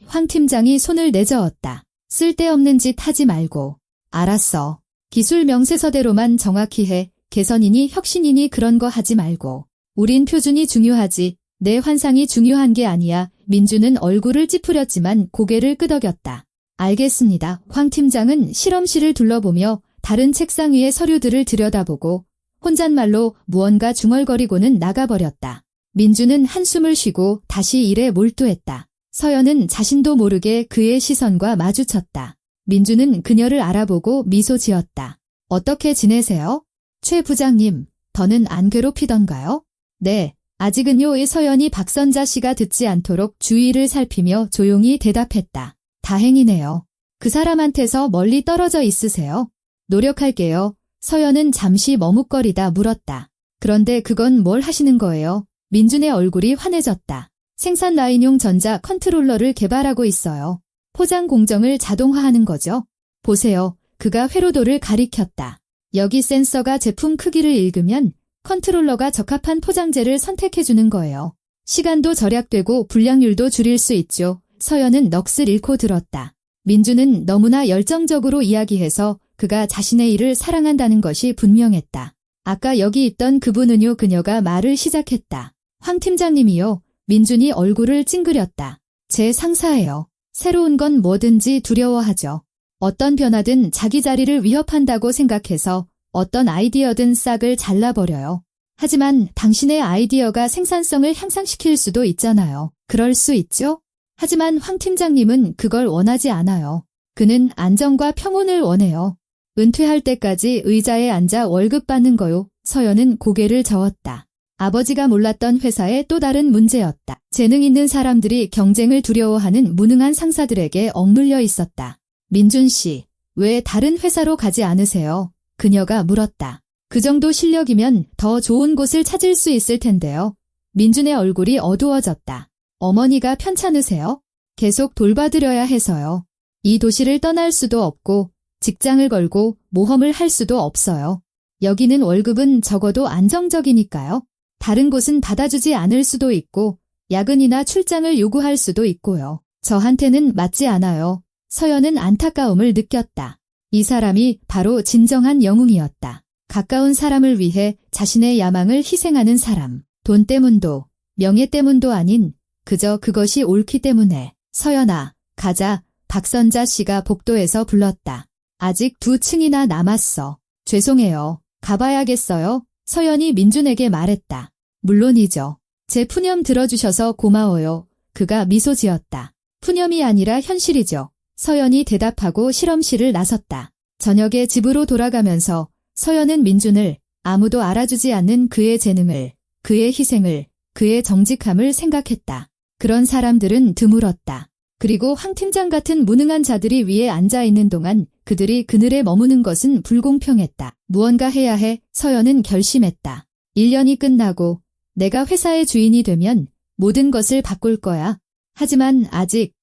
황 팀장이 손을 내저었다. 쓸데없는 짓 하지 말고. 알았어. 기술 명세서대로만 정확히 해. 개선이니 혁신이니 그런 거 하지 말고. 우린 표준이 중요하지. 내 환상이 중요한 게 아니야. 민주는 얼굴을 찌푸렸지만 고개를 끄덕였다. 알겠습니다. 황 팀장은 실험실을 둘러보며 다른 책상 위의 서류들을 들여다보고 혼잣말로 무언가 중얼거리고는 나가버렸다. 민주는 한숨을 쉬고 다시 일에 몰두했다. 서연은 자신도 모르게 그의 시선과 마주쳤다. 민주는 그녀를 알아보고 미소 지었다. 어떻게 지내세요? 최 부장님, 더는 안 괴롭히던가요? 네, 아직은요. 서연이 박선자 씨가 듣지 않도록 주위를 살피며 조용히 대답했다. 다행이네요. 그 사람한테서 멀리 떨어져 있으세요? 노력할게요. 서연은 잠시 머뭇거리다 물었다. 그런데 그건 뭘 하시는 거예요? 민준의 얼굴이 환해졌다. 생산 라인용 전자 컨트롤러를 개발하고 있어요. 포장 공정을 자동화하는 거죠. 보세요. 그가 회로도를 가리켰다. 여기 센서가 제품 크기를 읽으면 컨트롤러가 적합한 포장재를 선택해주는 거예요. 시간도 절약되고 불량률도 줄일 수 있죠. 서연은 넋을 잃고 들었다. 민주는 너무나 열정적으로 이야기해서 그가 자신의 일을 사랑한다는 것이 분명했다. 아까 여기 있던 그분은요. 그녀가 말을 시작했다. 황 팀장님이요. 민준이 얼굴을 찡그렸다. 제 상사예요. 새로운 건 뭐든지 두려워하죠. 어떤 변화든 자기 자리를 위협한다고 생각해서 어떤 아이디어든 싹을 잘라버려요. 하지만 당신의 아이디어가 생산성을 향상시킬 수도 있잖아요. 그럴 수 있죠? 하지만 황 팀장님은 그걸 원하지 않아요. 그는 안정과 평온을 원해요. 은퇴할 때까지 의자에 앉아 월급 받는 거요. 서연은 고개를 저었다. 아버지가 몰랐던 회사의 또 다른 문제였다. 재능 있는 사람들이 경쟁을 두려워하는 무능한 상사들에게 억눌려 있었다. 민준 씨, 왜 다른 회사로 가지 않으세요? 그녀가 물었다. 그 정도 실력이면 더 좋은 곳을 찾을 수 있을 텐데요. 민준의 얼굴이 어두워졌다. 어머니가 편찮으세요? 계속 돌봐드려야 해서요. 이 도시를 떠날 수도 없고 직장을 걸고 모험을 할 수도 없어요. 여기는 월급은 적어도 안정적이니까요. 다른 곳은 받아주지 않을 수도 있고 야근이나 출장을 요구할 수도 있고요. 저한테는 맞지 않아요. 서연은 안타까움을 느꼈다. 이 사람이 바로 진정한 영웅이었다. 가까운 사람을 위해 자신의 야망을 희생하는 사람. 돈 때문도 명예 때문도 아닌 그저 그것이 옳기 때문에. 서연아, 가자. 박선자 씨가 복도에서 불렀다. 아직 2층이나 남았어. 죄송해요. 가봐야겠어요. 서연이 민준에게 말했다. 물론이죠. 제 푸념 들어주셔서 고마워요. 그가 미소 지었다. 푸념이 아니라 현실이죠. 서연이 대답하고 실험실을 나섰다. 저녁에 집으로 돌아가면서 서연은 민준을, 아무도 알아주지 않는 그의 재능을, 그의 희생을, 그의 정직함을 생각했다. 그런 사람들은 드물었다. 그리고 황 팀장 같은 무능한 자들이 위에 앉아있는 동안 그들이 그늘에 머무는 것은 불공평했다. 무언가 해야 해. 서연은 결심했다. 1년이 끝나고 내가 회사의 주인이 되면 모든 것을 바꿀 거야. 하지만 아직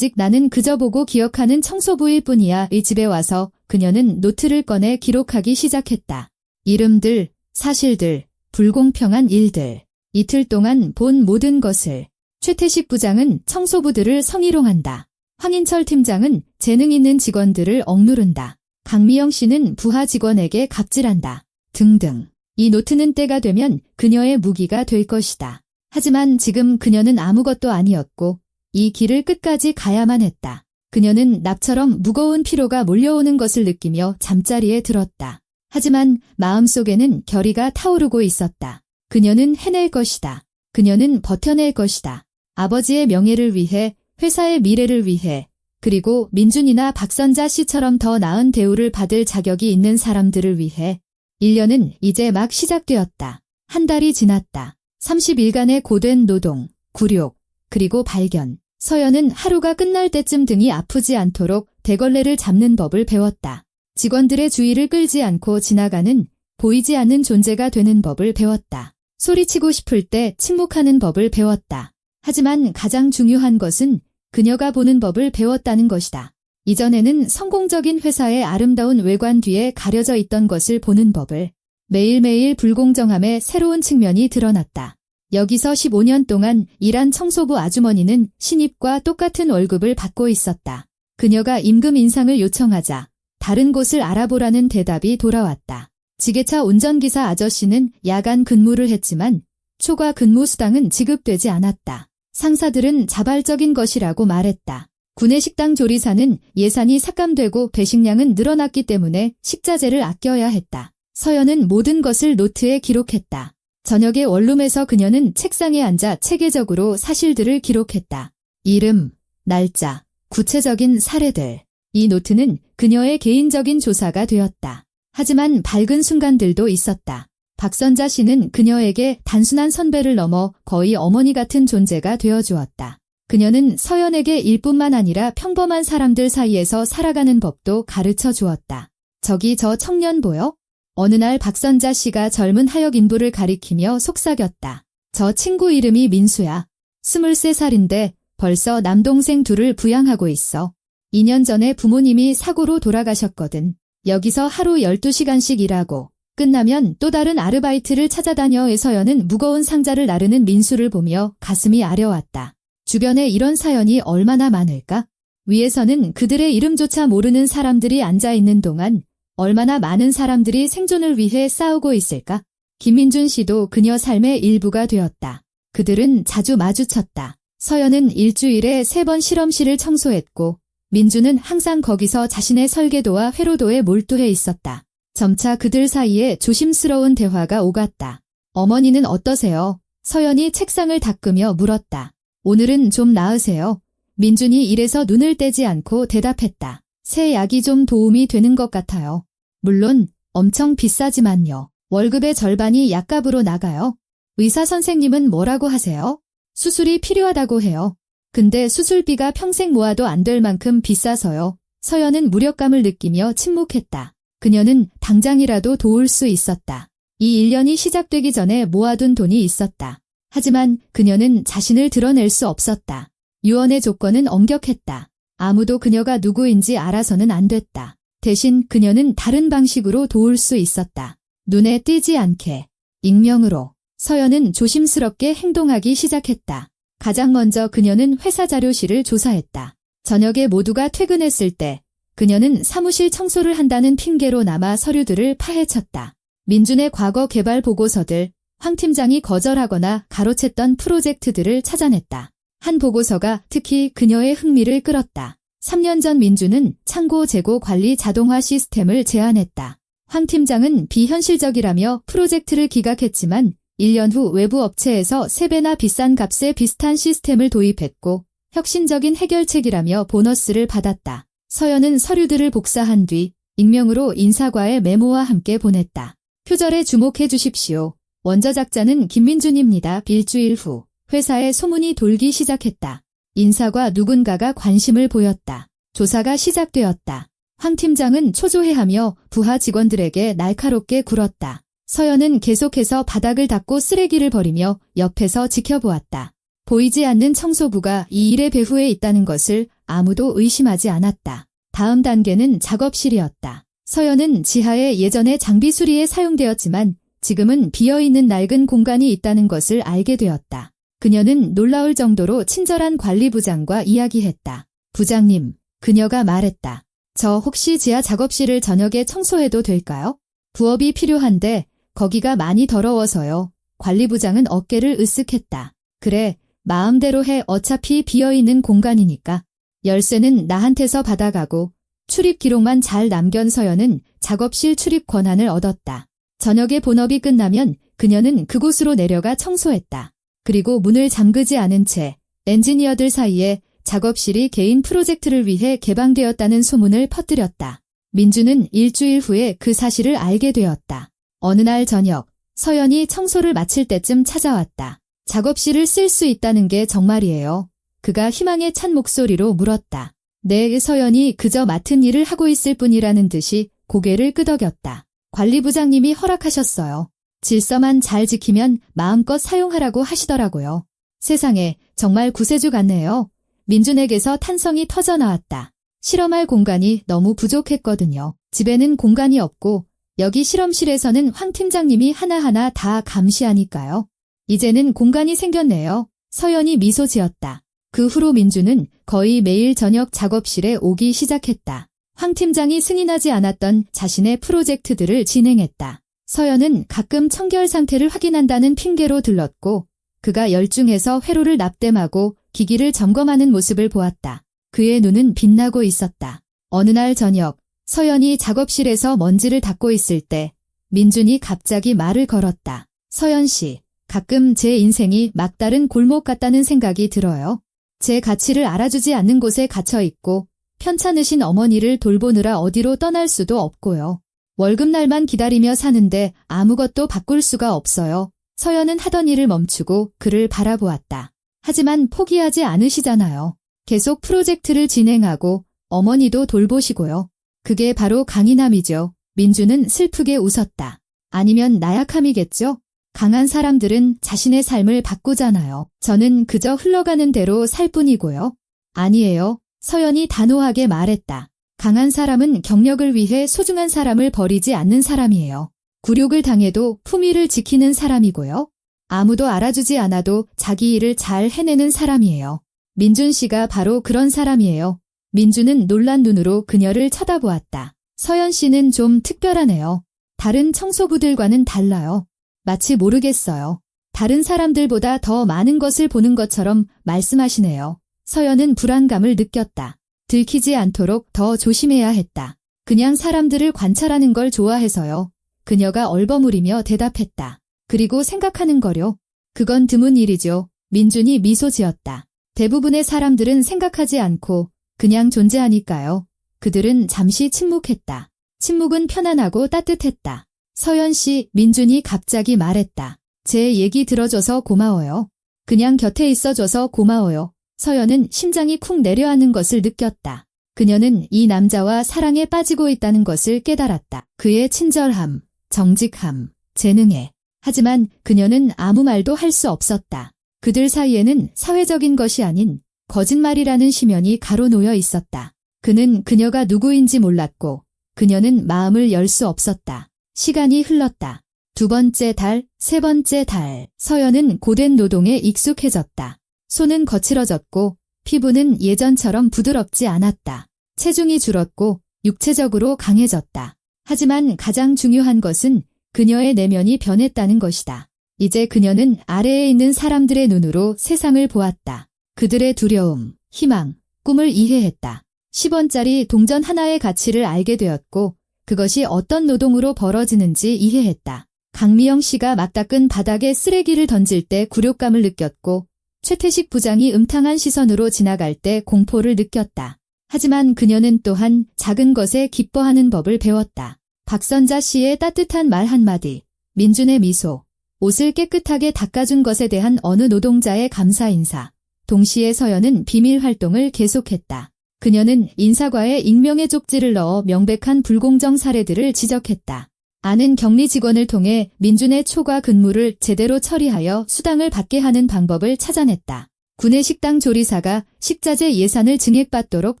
나는 그저 보고 기억하는 청소부일 뿐이야. 이 집에 와서 그녀는 노트를 꺼내 기록하기 시작했다. 이름들, 사실들, 불공평한 일들. 이틀 동안 본 모든 것을. 최태식 부장은 청소부들을 성희롱한다. 황인철 팀장은 재능 있는 직원들을 억누른다. 강미영 씨는 부하 직원에게 갑질한다. 등등. 이 노트는 때가 되면 그녀의 무기가 될 것이다. 하지만 지금 그녀는 아무것도 아니었고 이 길을 끝까지 가야만 했다. 그녀는 납처럼 무거운 피로가 몰려오는 것을 느끼며 잠자리에 들었다. 하지만 마음속에는 결의가 타오르고 있었다. 그녀는 해낼 것이다. 그녀는 버텨낼 것이다. 아버지의 명예를 위해, 회사의 미래를 위해, 그리고 민준이나 박선자 씨처럼 더 나은 대우를 받을 자격이 있는 사람들을 위해. 1년은 이제 막 시작되었다. 한 달이 지났다. 30일간의 고된 노동, 굴욕, 그리고 발견. 서연은 하루가 끝날 때쯤 등이 아프지 않도록 대걸레를 잡는 법을 배웠다. 직원들의 주의를 끌지 않고 지나가는, 보이지 않는 존재가 되는 법을 배웠다. 소리치고 싶을 때 침묵하는 법을 배웠다. 하지만 가장 중요한 것은 그녀가 보는 법을 배웠다는 것이다. 이전에는 성공적인 회사의 아름다운 외관 뒤에 가려져 있던 것을 보는 법을. 매일매일 불공정함의 새로운 측면이 드러났다. 여기서 15년 동안 일한 청소부 아주머니는 신입과 똑같은 월급을 받고 있었다. 그녀가 임금 인상을 요청하자 다른 곳을 알아보라는 대답이 돌아왔다. 지게차 운전기사 아저씨는 야간 근무를 했지만 초과 근무 수당은 지급되지 않았다. 상사들은 자발적인 것이라고 말했다. 구내식당 조리사는 예산이 삭감되고 배식량은 늘어났기 때문에 식자재를 아껴야 했다. 서연은 모든 것을 노트에 기록했다. 저녁에 원룸에서 그녀는 책상에 앉아 체계적으로 사실들을 기록했다. 이름, 날짜, 구체적인 사례들. 이 노트는 그녀의 개인적인 조사가 되었다. 하지만 밝은 순간들도 있었다. 박선자 씨는 그녀에게 단순한 선배를 넘어 거의 어머니 같은 존재가 되어주었다. 그녀는 서연에게 일뿐만 아니라 평범한 사람들 사이에서 살아가는 법도 가르쳐 주었다. 저기 저 청년 보여? 어느 날 박선자 씨가 젊은 하역 인부를 가리키며 속삭였다. 저 친구 이름이 민수야. 23살인데 벌써 남동생 둘을 부양하고 있어. 2년 전에 부모님이 사고로 돌아가셨거든. 여기서 하루 12시간씩 일하고 끝나면 또 다른 아르바이트를 찾아다녀. 서연은 무거운 상자를 나르는 민수를 보며 가슴이 아려왔다. 주변에 이런 사연이 얼마나 많을까? 위에서는 그들의 이름조차 모르는 사람들이 앉아있는 동안 얼마나 많은 사람들이 생존을 위해 싸우고 있을까? 김민준 씨도 그녀 삶의 일부가 되었다. 그들은 자주 마주쳤다. 서연은 일주일에 3번 실험실을 청소했고 민주는 항상 거기서 자신의 설계도와 회로도에 몰두해 있었다. 점차 그들 사이에 조심스러운 대화가 오갔다. 어머니는 어떠세요? 서연이 책상을 닦으며 물었다. 오늘은 좀 나으세요? 민준이 일에서 눈을 떼지 않고 대답했다. 새 약이 좀 도움이 되는 것 같아요. 물론 엄청 비싸지만요. 월급의 절반이 약값으로 나가요. 의사 선생님은 뭐라고 하세요? 수술이 필요하다고 해요. 근데 수술비가 평생 모아도 안 될 만큼 비싸서요. 서연은 무력감을 느끼며 침묵했다. 그녀는 당장이라도 도울 수 있었다. 이 1년이 시작되기 전에 모아둔 돈이 있었다. 하지만 그녀는 자신을 드러낼 수 없었다. 유언의 조건은 엄격했다. 아무도 그녀가 누구인지 알아서는 안 됐다. 대신 그녀는 다른 방식으로 도울 수 있었다. 눈에 띄지 않게. 익명으로. 서연은 조심스럽게 행동하기 시작했다. 가장 먼저 그녀는 회사 자료실을 조사했다. 저녁에 모두가 퇴근했을 때 그녀는 사무실 청소를 한다는 핑계로 남아 서류들을 파헤쳤다. 민준의 과거 개발 보고서들, 황 팀장이 거절하거나 가로챘던 프로젝트들을 찾아냈다. 한 보고서가 특히 그녀의 흥미를 끌었다. 3년 전 민준은 창고 재고 관리 자동화 시스템을 제안했다. 황 팀장은 비현실적이라며 프로젝트를 기각했지만 1년 후 외부 업체에서 3배나 비싼 값에 비슷한 시스템을 도입했고 혁신적인 해결책이라며 보너스를 받았다. 서연은 서류들을 복사한 뒤 익명으로 인사과에 메모와 함께 보냈다. 표절에 주목해 주십시오. 원저작자는 김민준입니다. 일주일 후 회사에 소문이 돌기 시작했다. 인사과 누군가가 관심을 보였다. 조사가 시작되었다. 황 팀장은 초조해하며 부하 직원들에게 날카롭게 굴었다. 서연은 계속해서 바닥을 닦고 쓰레기를 버리며 옆에서 지켜보았다. 보이지 않는 청소부가 이 일의 배후에 있다는 것을 아무도 의심하지 않았다. 다음 단계는 작업실이었다. 서연은 지하에 예전에 장비 수리에 사용되었지만 지금은 비어있는 낡은 공간이 있다는 것을 알게 되었다. 그녀는 놀라울 정도로 친절한 관리부장과 이야기했다. 부장님, 그녀가 말했다. 저 혹시 지하 작업실을 저녁에 청소해도 될까요? 부업이 필요한데 거기가 많이 더러워서요. 관리부장은 어깨를 으쓱했다. 그래, 마음대로 해. 어차피 비어있는 공간이니까. 열쇠는 나한테서 받아가고 출입 기록만 잘 남긴 서연은 작업실 출입 권한을 얻었다. 저녁에 본업이 끝나면 그녀는 그곳으로 내려가 청소했다. 그리고 문을 잠그지 않은 채 엔지니어들 사이에 작업실이 개인 프로젝트를 위해 개방되었다는 소문을 퍼뜨렸다. 민주는 일주일 후에 그 사실을 알게 되었다. 어느 날 저녁, 서연이 청소를 마칠 때쯤 찾아왔다. 작업실을 쓸 수 있다는 게 정말이에요? 그가 희망에 찬 목소리로 물었다. 네, 서연이 그저 맡은 일을 하고 있을 뿐이라는 듯이 고개를 끄덕였다. 관리부장님이 허락하셨어요. 질서만 잘 지키면 마음껏 사용하라고 하시더라고요. 세상에, 정말 구세주 같네요. 민준에게서 탄성이 터져나왔다. 실험할 공간이 너무 부족했거든요. 집에는 공간이 없고 여기 실험실에서는 황 팀장님이 하나하나 다 감시하니까요. 이제는 공간이 생겼네요. 서연이 미소 지었다. 그 후로 민주는 거의 매일 저녁 작업실에 오기 시작했다. 황 팀장이 승인하지 않았던 자신의 프로젝트들을 진행했다. 서연은 가끔 청결 상태를 확인한다는 핑계로 들렀고 그가 열중해서 회로를 납땜하고 기기를 점검하는 모습을 보았다. 그의 눈은 빛나고 있었다. 어느 날 저녁, 서연이 작업실에서 먼지를 닦고 있을 때 민준이 갑자기 말을 걸었다. 서연 씨, 가끔 제 인생이 막다른 골목 같다는 생각이 들어요. 제 가치를 알아주지 않는 곳에 갇혀 있고 편찮으신 어머니를 돌보느라 어디로 떠날 수도 없고요. 월급날만 기다리며 사는데 아무것도 바꿀 수가 없어요. 서연은 하던 일을 멈추고 그를 바라보았다. 하지만 포기하지 않으시잖아요. 계속 프로젝트를 진행하고 어머니도 돌보시고요. 그게 바로 강인함이죠. 민주는 슬프게 웃었다. 아니면 나약함이겠죠? 강한 사람들은 자신의 삶을 바꾸잖아요. 저는 그저 흘러가는 대로 살 뿐이고요. 아니에요. 서연이 단호하게 말했다. 강한 사람은 경력을 위해 소중한 사람을 버리지 않는 사람이에요. 굴욕을 당해도 품위를 지키는 사람이고요. 아무도 알아주지 않아도 자기 일을 잘 해내는 사람이에요. 민준 씨가 바로 그런 사람이에요. 민주는 놀란 눈으로 그녀를 쳐다보았다. 서연 씨는 좀 특별하네요. 다른 청소부들과는 달라요. 마치 모르겠어요. 다른 사람들보다 더 많은 것을 보는 것처럼 말씀하시네요. 서연은 불안감을 느꼈다. 들키지 않도록 더 조심해야 했다. 그냥 사람들을 관찰하는 걸 좋아해서요. 그녀가 얼버무리며 대답했다. 그리고 생각하는 거요. 그건 드문 일이죠. 민준이 미소 지었다. 대부분의 사람들은 생각하지 않고 그냥 존재하니까요. 그들은 잠시 침묵했다. 침묵은 편안하고 따뜻했다. 서연 씨, 민준이 갑자기 말했다. 제 얘기 들어줘서 고마워요. 그냥 곁에 있어줘서 고마워요. 서연은 심장이 쿵 내려앉는 것을 느꼈다. 그녀는 이 남자와 사랑에 빠지고 있다는 것을 깨달았다. 그의 친절함, 정직함, 재능에. 하지만 그녀는 아무 말도 할 수 없었다. 그들 사이에는 사회적인 것이 아닌 거짓말이라는 심연이 가로놓여 있었다. 그는 그녀가 누구인지 몰랐고 그녀는 마음을 열 수 없었다. 시간이 흘렀다. 두 번째 달, 세 번째 달. 서연은 고된 노동에 익숙해졌다. 손은 거칠어졌고 피부는 예전처럼 부드럽지 않았다. 체중이 줄었고 육체적으로 강해졌다. 하지만 가장 중요한 것은 그녀의 내면이 변했다는 것이다. 이제 그녀는 아래에 있는 사람들의 눈으로 세상을 보았다. 그들의 두려움, 희망, 꿈을 이해했다. 10원짜리 동전 하나의 가치를 알게 되었고 그것이 어떤 노동으로 벌어지는지 이해했다. 강미영 씨가 막 닦은 바닥에 쓰레기를 던질 때 굴욕감을 느꼈고 최태식 부장이 음탕한 시선으로 지나갈 때 공포를 느꼈다. 하지만 그녀는 또한 작은 것에 기뻐하는 법을 배웠다. 박선자 씨의 따뜻한 말 한마디, 민준의 미소, 옷을 깨끗하게 닦아준 것에 대한 어느 노동자의 감사 인사. 동시에 서연은 비밀 활동을 계속했다. 그녀는 인사과에 익명의 쪽지를 넣어 명백한 불공정 사례들을 지적했다. 아는 격리 직원을 통해 민준의 초과 근무를 제대로 처리하여 수당을 받게 하는 방법을 찾아냈다. 구내식당 조리사가 식자재 예산을 증액받도록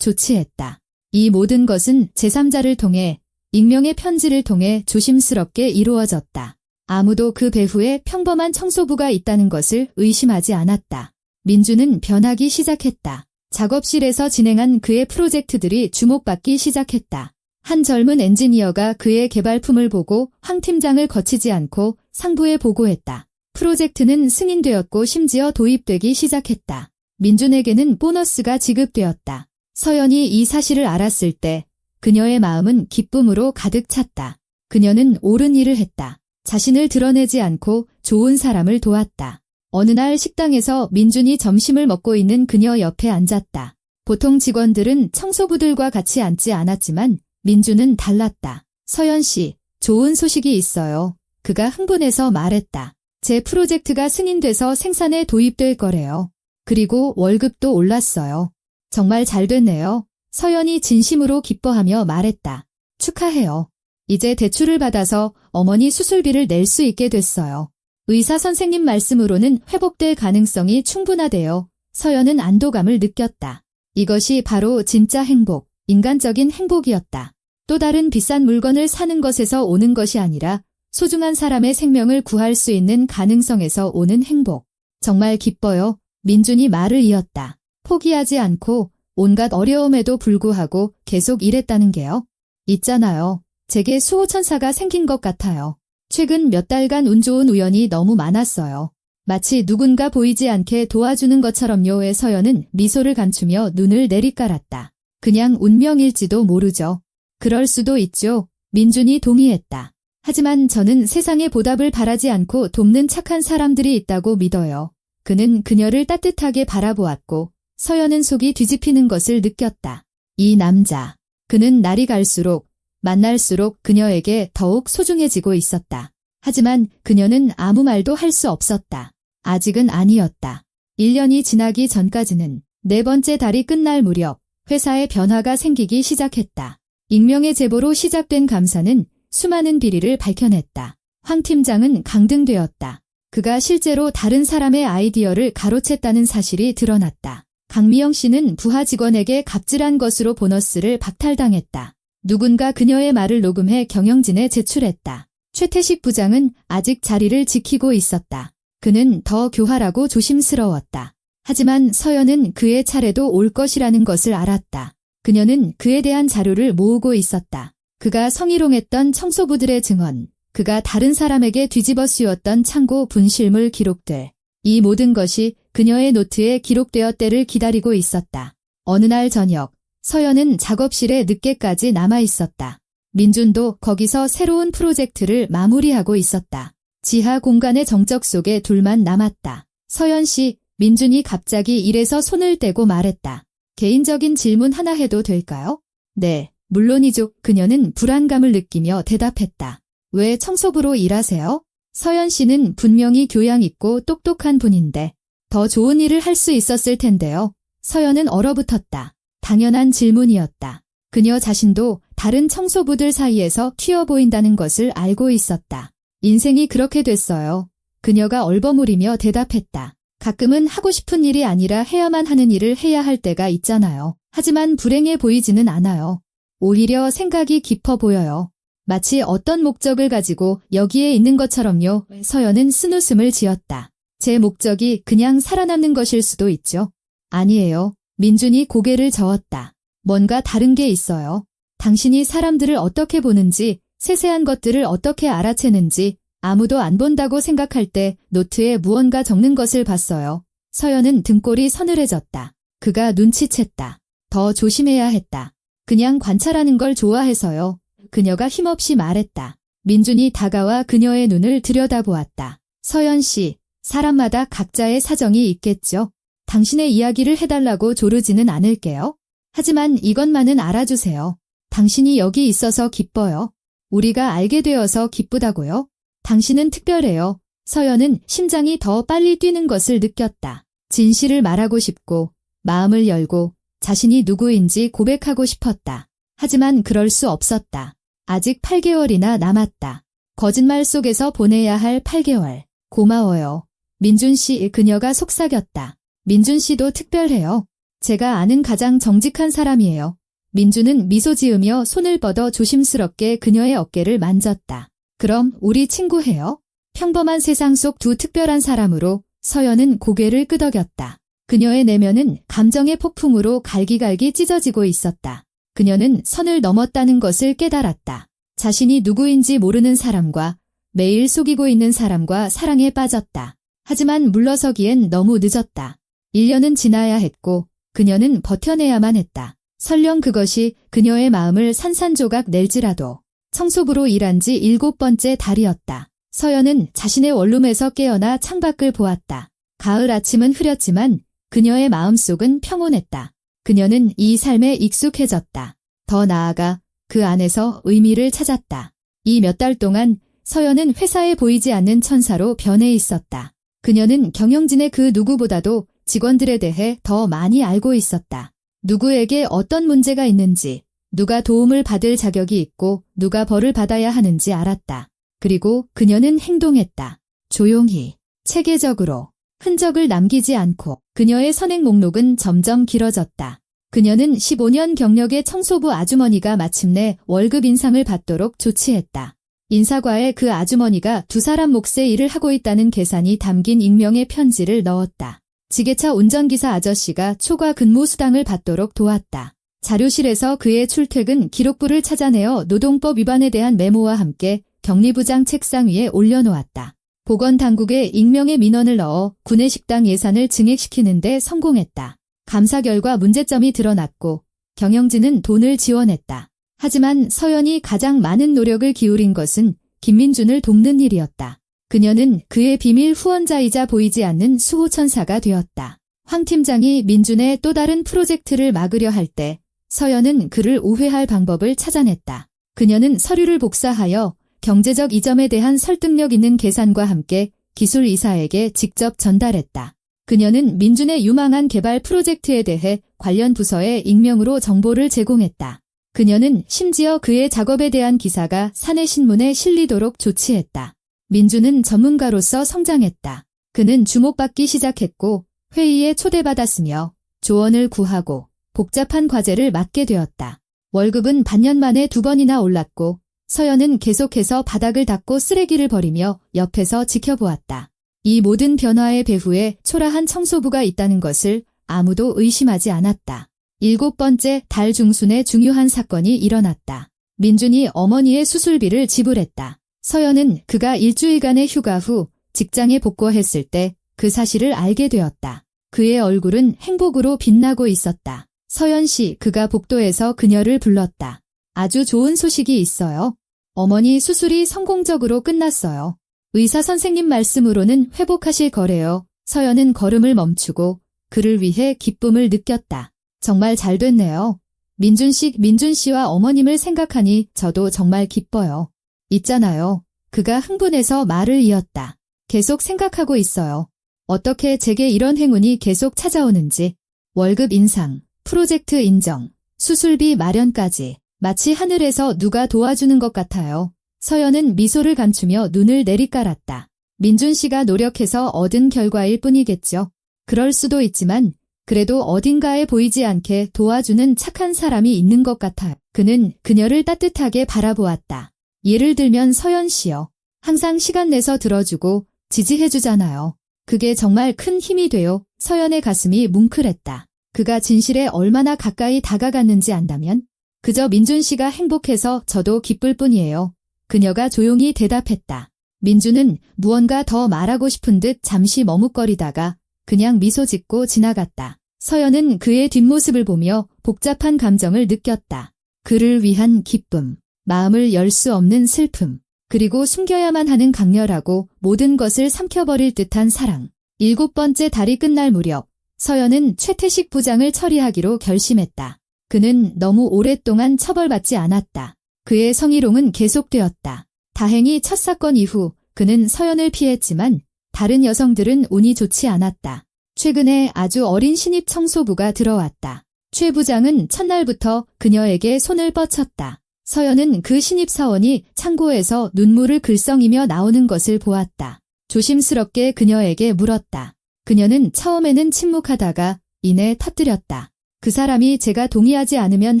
조치했다. 이 모든 것은 제3자를 통해 익명의 편지를 통해 조심스럽게 이루어졌다. 아무도 그 배후에 평범한 청소부가 있다는 것을 의심하지 않았다. 민준은 변하기 시작했다. 작업실에서 진행한 그의 프로젝트들이 주목받기 시작했다. 한 젊은 엔지니어가 그의 개발품을 보고 황 팀장을 거치지 않고 상부에 보고했다. 프로젝트는 승인되었고 심지어 도입되기 시작했다. 민준에게는 보너스가 지급되었다. 서연이 이 사실을 알았을 때 그녀의 마음은 기쁨으로 가득 찼다. 그녀는 옳은 일을 했다. 자신을 드러내지 않고 좋은 사람을 도왔다. 어느 날 식당에서 민준이 점심을 먹고 있는 그녀 옆에 앉았다. 보통 직원들은 청소부들과 같이 앉지 않았지만 민준은 달랐다. 서연 씨, 좋은 소식이 있어요. 그가 흥분해서 말했다. 제 프로젝트가 승인돼서 생산에 도입될 거래요. 그리고 월급도 올랐어요. 정말 잘 됐네요. 서연이 진심으로 기뻐하며 말했다. 축하해요. 이제 대출을 받아서 어머니 수술비를 낼 수 있게 됐어요. 의사 선생님 말씀으로는 회복될 가능성이 충분하대요. 서연은 안도감을 느꼈다. 이것이 바로 진짜 행복, 인간적인 행복이었다. 또 다른 비싼 물건을 사는 것에서 오는 것이 아니라 소중한 사람의 생명을 구할 수 있는 가능성에서 오는 행복. 정말 기뻐요. 민준이 말을 이었다. 포기하지 않고 온갖 어려움에도 불구하고 계속 일했다는 게요. 있잖아요. 제게 수호천사가 생긴 것 같아요. 최근 몇 달간 운 좋은 우연이 너무 많았어요. 마치 누군가 보이지 않게 도와주는 것처럼요. 서연은 미소를 감추며 눈을 내리깔았다. 그냥 운명일지도 모르죠. 그럴 수도 있죠. 민준이 동의했다. 하지만 저는 세상에 보답을 바라지 않고 돕는 착한 사람들이 있다고 믿어요. 그는 그녀를 따뜻하게 바라보았고 서연은 속이 뒤집히는 것을 느꼈다. 이 남자. 그는 날이 갈수록 만날수록 그녀에게 더욱 소중해지고 있었다. 하지만 그녀는 아무 말도 할 수 없었다. 아직은 아니었다. 1년이 지나기 전까지는 네 번째 달이 끝날 무렵 회사에 변화가 생기기 시작했다. 익명의 제보로 시작된 감사는 수많은 비리를 밝혀냈다. 황 팀장은 강등되었다. 그가 실제로 다른 사람의 아이디어를 가로챘다는 사실이 드러났다. 강미영 씨는 부하 직원에게 갑질한 것으로 보너스를 박탈당했다. 누군가 그녀의 말을 녹음해 경영진에 제출했다. 최태식 부장은 아직 자리를 지키고 있었다. 그는 더 교활하고 조심스러웠다. 하지만 서연은 그의 차례도 올 것이라는 것을 알았다. 그녀는 그에 대한 자료를 모으고 있었다. 그가 성희롱했던 청소부들의 증언, 그가 다른 사람에게 뒤집어 씌웠던 창고 분실물 기록들. 이 모든 것이 그녀의 노트에 기록되었기를 기다리고 있었다. 어느 날 저녁, 서연은 작업실에 늦게까지 남아 있었다. 민준도 거기서 새로운 프로젝트를 마무리하고 있었다. 지하 공간의 정적 속에 둘만 남았다. 서연 씨, 민준이 갑자기 일에서 손을 떼고 말했다. 개인적인 질문 하나 해도 될까요? 네, 물론이죠. 그녀는 불안감을 느끼며 대답했다. 왜 청소부로 일하세요? 서연 씨는 분명히 교양 있고 똑똑한 분인데 더 좋은 일을 할 수 있었을 텐데요. 서연은 얼어붙었다. 당연한 질문이었다. 그녀 자신도 다른 청소부들 사이에서 튀어 보인다는 것을 알고 있었다. 인생이 그렇게 됐어요. 그녀가 얼버무리며 대답했다. 가끔은 하고 싶은 일이 아니라 해야만 하는 일을 해야 할 때가 있잖아요. 하지만 불행해 보이지는 않아요. 오히려 생각이 깊어 보여요. 마치 어떤 목적을 가지고 여기에 있는 것처럼요. 서연은 쓴웃음을 지었다. 제 목적이 그냥 살아남는 것일 수도 있죠. 아니에요. 민준이 고개를 저었다. 뭔가 다른 게 있어요. 당신이 사람들을 어떻게 보는지, 세세한 것들을 어떻게 알아채는지 아무도 안 본다고 생각할 때 노트에 무언가 적는 것을 봤어요. 서연은 등골이 서늘해졌다. 그가 눈치챘다. 더 조심해야 했다. 그냥 관찰하는 걸 좋아해서요. 그녀가 힘없이 말했다. 민준이 다가와 그녀의 눈을 들여다보았다. 서연 씨, 사람마다 각자의 사정이 있겠죠. 당신의 이야기를 해달라고 조르지는 않을게요. 하지만 이것만은 알아주세요. 당신이 여기 있어서 기뻐요. 우리가 알게 되어서 기쁘다고요. 당신은 특별해요. 서연은 심장이 더 빨리 뛰는 것을 느꼈다. 진실을 말하고 싶고 마음을 열고 자신이 누구인지 고백하고 싶었다. 하지만 그럴 수 없었다. 아직 8개월이나 남았다. 거짓말 속에서 보내야 할 8개월. 고마워요. 민준 씨, 그녀가 속삭였다. 민준 씨도 특별해요. 제가 아는 가장 정직한 사람이에요. 민준은 미소 지으며 손을 뻗어 조심스럽게 그녀의 어깨를 만졌다. 그럼 우리 친구해요? 평범한 세상 속 두 특별한 사람으로 서연은 고개를 끄덕였다. 그녀의 내면은 감정의 폭풍으로 갈기갈기 찢어지고 있었다. 그녀는 선을 넘었다는 것을 깨달았다. 자신이 누구인지 모르는 사람과 매일 속이고 있는 사람과 사랑에 빠졌다. 하지만 물러서기엔 너무 늦었다. 1년은 지나야 했고 그녀는 버텨내야만 했다. 설령 그것이 그녀의 마음을 산산조각 낼지라도. 청소부로 일한 지 7번째 달이었다. 서연은 자신의 원룸에서 깨어나 창밖을 보았다. 가을 아침은 흐렸지만 그녀의 마음속은 평온했다. 그녀는 이 삶에 익숙해졌다. 더 나아가 그 안에서 의미를 찾았다. 이 몇 달 동안 서연은 회사에 보이지 않는 천사로 변해 있었다. 그녀는 경영진의 그 누구보다도 직원들에 대해 더 많이 알고 있었다. 누구에게 어떤 문제가 있는지, 누가 도움을 받을 자격이 있고 누가 벌을 받아야 하는지 알았다. 그리고 그녀는 행동했다. 조용히, 체계적으로, 흔적을 남기지 않고. 그녀의 선행 목록은 점점 길어졌다. 그녀는 15년 경력의 청소부 아주머니가 마침내 월급 인상을 받도록 조치했다. 인사과에 그 아주머니가 두 사람 몫의 일을 하고 있다는 계산이 담긴 익명의 편지를 넣었다. 지게차 운전기사 아저씨가 초과 근무 수당을 받도록 도왔다. 자료실에서 그의 출퇴근 기록부를 찾아내어 노동법 위반에 대한 메모와 함께 격리부장 책상 위에 올려놓았다. 보건당국에 익명의 민원을 넣어 구내식당 예산을 증액시키는 데 성공했다. 감사 결과 문제점이 드러났고 경영진은 돈을 지원했다. 하지만 서연이 가장 많은 노력을 기울인 것은 김민준을 돕는 일이었다. 그녀는 그의 비밀 후원자이자 보이지 않는 수호천사가 되었다. 황 팀장이 민준의 또 다른 프로젝트를 막으려 할 때 서연은 그를 우회할 방법을 찾아냈다. 그녀는 서류를 복사하여 경제적 이점에 대한 설득력 있는 계산과 함께 기술 이사에게 직접 전달했다. 그녀는 민준의 유망한 개발 프로젝트에 대해 관련 부서에 익명으로 정보를 제공했다. 그녀는 심지어 그의 작업에 대한 기사가 사내 신문에 실리도록 조치했다. 민준은 전문가로서 성장했다. 그는 주목받기 시작했고 회의에 초대받았으며 조언을 구하고 복잡한 과제를 맡게 되었다. 월급은 반년 만에 2번이나 올랐고 서연은 계속해서 바닥을 닦고 쓰레기를 버리며 옆에서 지켜보았다. 이 모든 변화의 배후에 초라한 청소부가 있다는 것을 아무도 의심하지 않았다. 7번째 달 중순에 중요한 사건이 일어났다. 민준이 어머니의 수술비를 지불했다. 서연은 그가 일주일간의 휴가 후 직장에 복귀했을 때 그 사실을 알게 되었다. 그의 얼굴은 행복으로 빛나고 있었다. 서연 씨, 그가 복도에서 그녀를 불렀다. 아주 좋은 소식이 있어요. 어머니 수술이 성공적으로 끝났어요. 의사 선생님 말씀으로는 회복하실 거래요. 서연은 걸음을 멈추고 그를 위해 기쁨을 느꼈다. 정말 잘 됐네요. 민준 씨와 어머님을 생각하니 저도 정말 기뻐요. 있잖아요. 그가 흥분해서 말을 이었다. 계속 생각하고 있어요. 어떻게 제게 이런 행운이 계속 찾아오는지. 월급 인상, 프로젝트 인정, 수술비 마련까지. 마치 하늘에서 누가 도와주는 것 같아요. 서연은 미소를 감추며 눈을 내리깔았다. 민준 씨가 노력해서 얻은 결과일 뿐이겠죠. 그럴 수도 있지만 그래도 어딘가에 보이지 않게 도와주는 착한 사람이 있는 것 같아요. 그는 그녀를 따뜻하게 바라보았다. 예를 들면 서연 씨요. 항상 시간 내서 들어주고 지지해주잖아요. 그게 정말 큰 힘이 돼요. 서연의 가슴이 뭉클했다. 그가 진실에 얼마나 가까이 다가갔는지 안다면? 그저 민준 씨가 행복해서 저도 기쁠 뿐이에요. 그녀가 조용히 대답했다. 민준은 무언가 더 말하고 싶은 듯 잠시 머뭇거리다가 그냥 미소 짓고 지나갔다. 서연은 그의 뒷모습을 보며 복잡한 감정을 느꼈다. 그를 위한 기쁨, 마음을 열 수 없는 슬픔, 그리고 숨겨야만 하는 강렬하고 모든 것을 삼켜버릴 듯한 사랑. 7번째 달이 끝날 무렵 서연은 최태식 부장을 처리하기로 결심했다. 그는 너무 오랫동안 처벌받지 않았다. 그의 성희롱은 계속되었다. 다행히 첫 사건 이후 그는 서연을 피했지만 다른 여성들은 운이 좋지 않았다. 최근에 아주 어린 신입 청소부가 들어왔다. 최 부장은 첫날부터 그녀에게 손을 뻗쳤다. 서연은 그 신입사원이 창고에서 눈물을 글썽이며 나오는 것을 보았다. 조심스럽게 그녀에게 물었다. 그녀는 처음에는 침묵하다가 이내 터뜨렸다. 그 사람이 제가 동의하지 않으면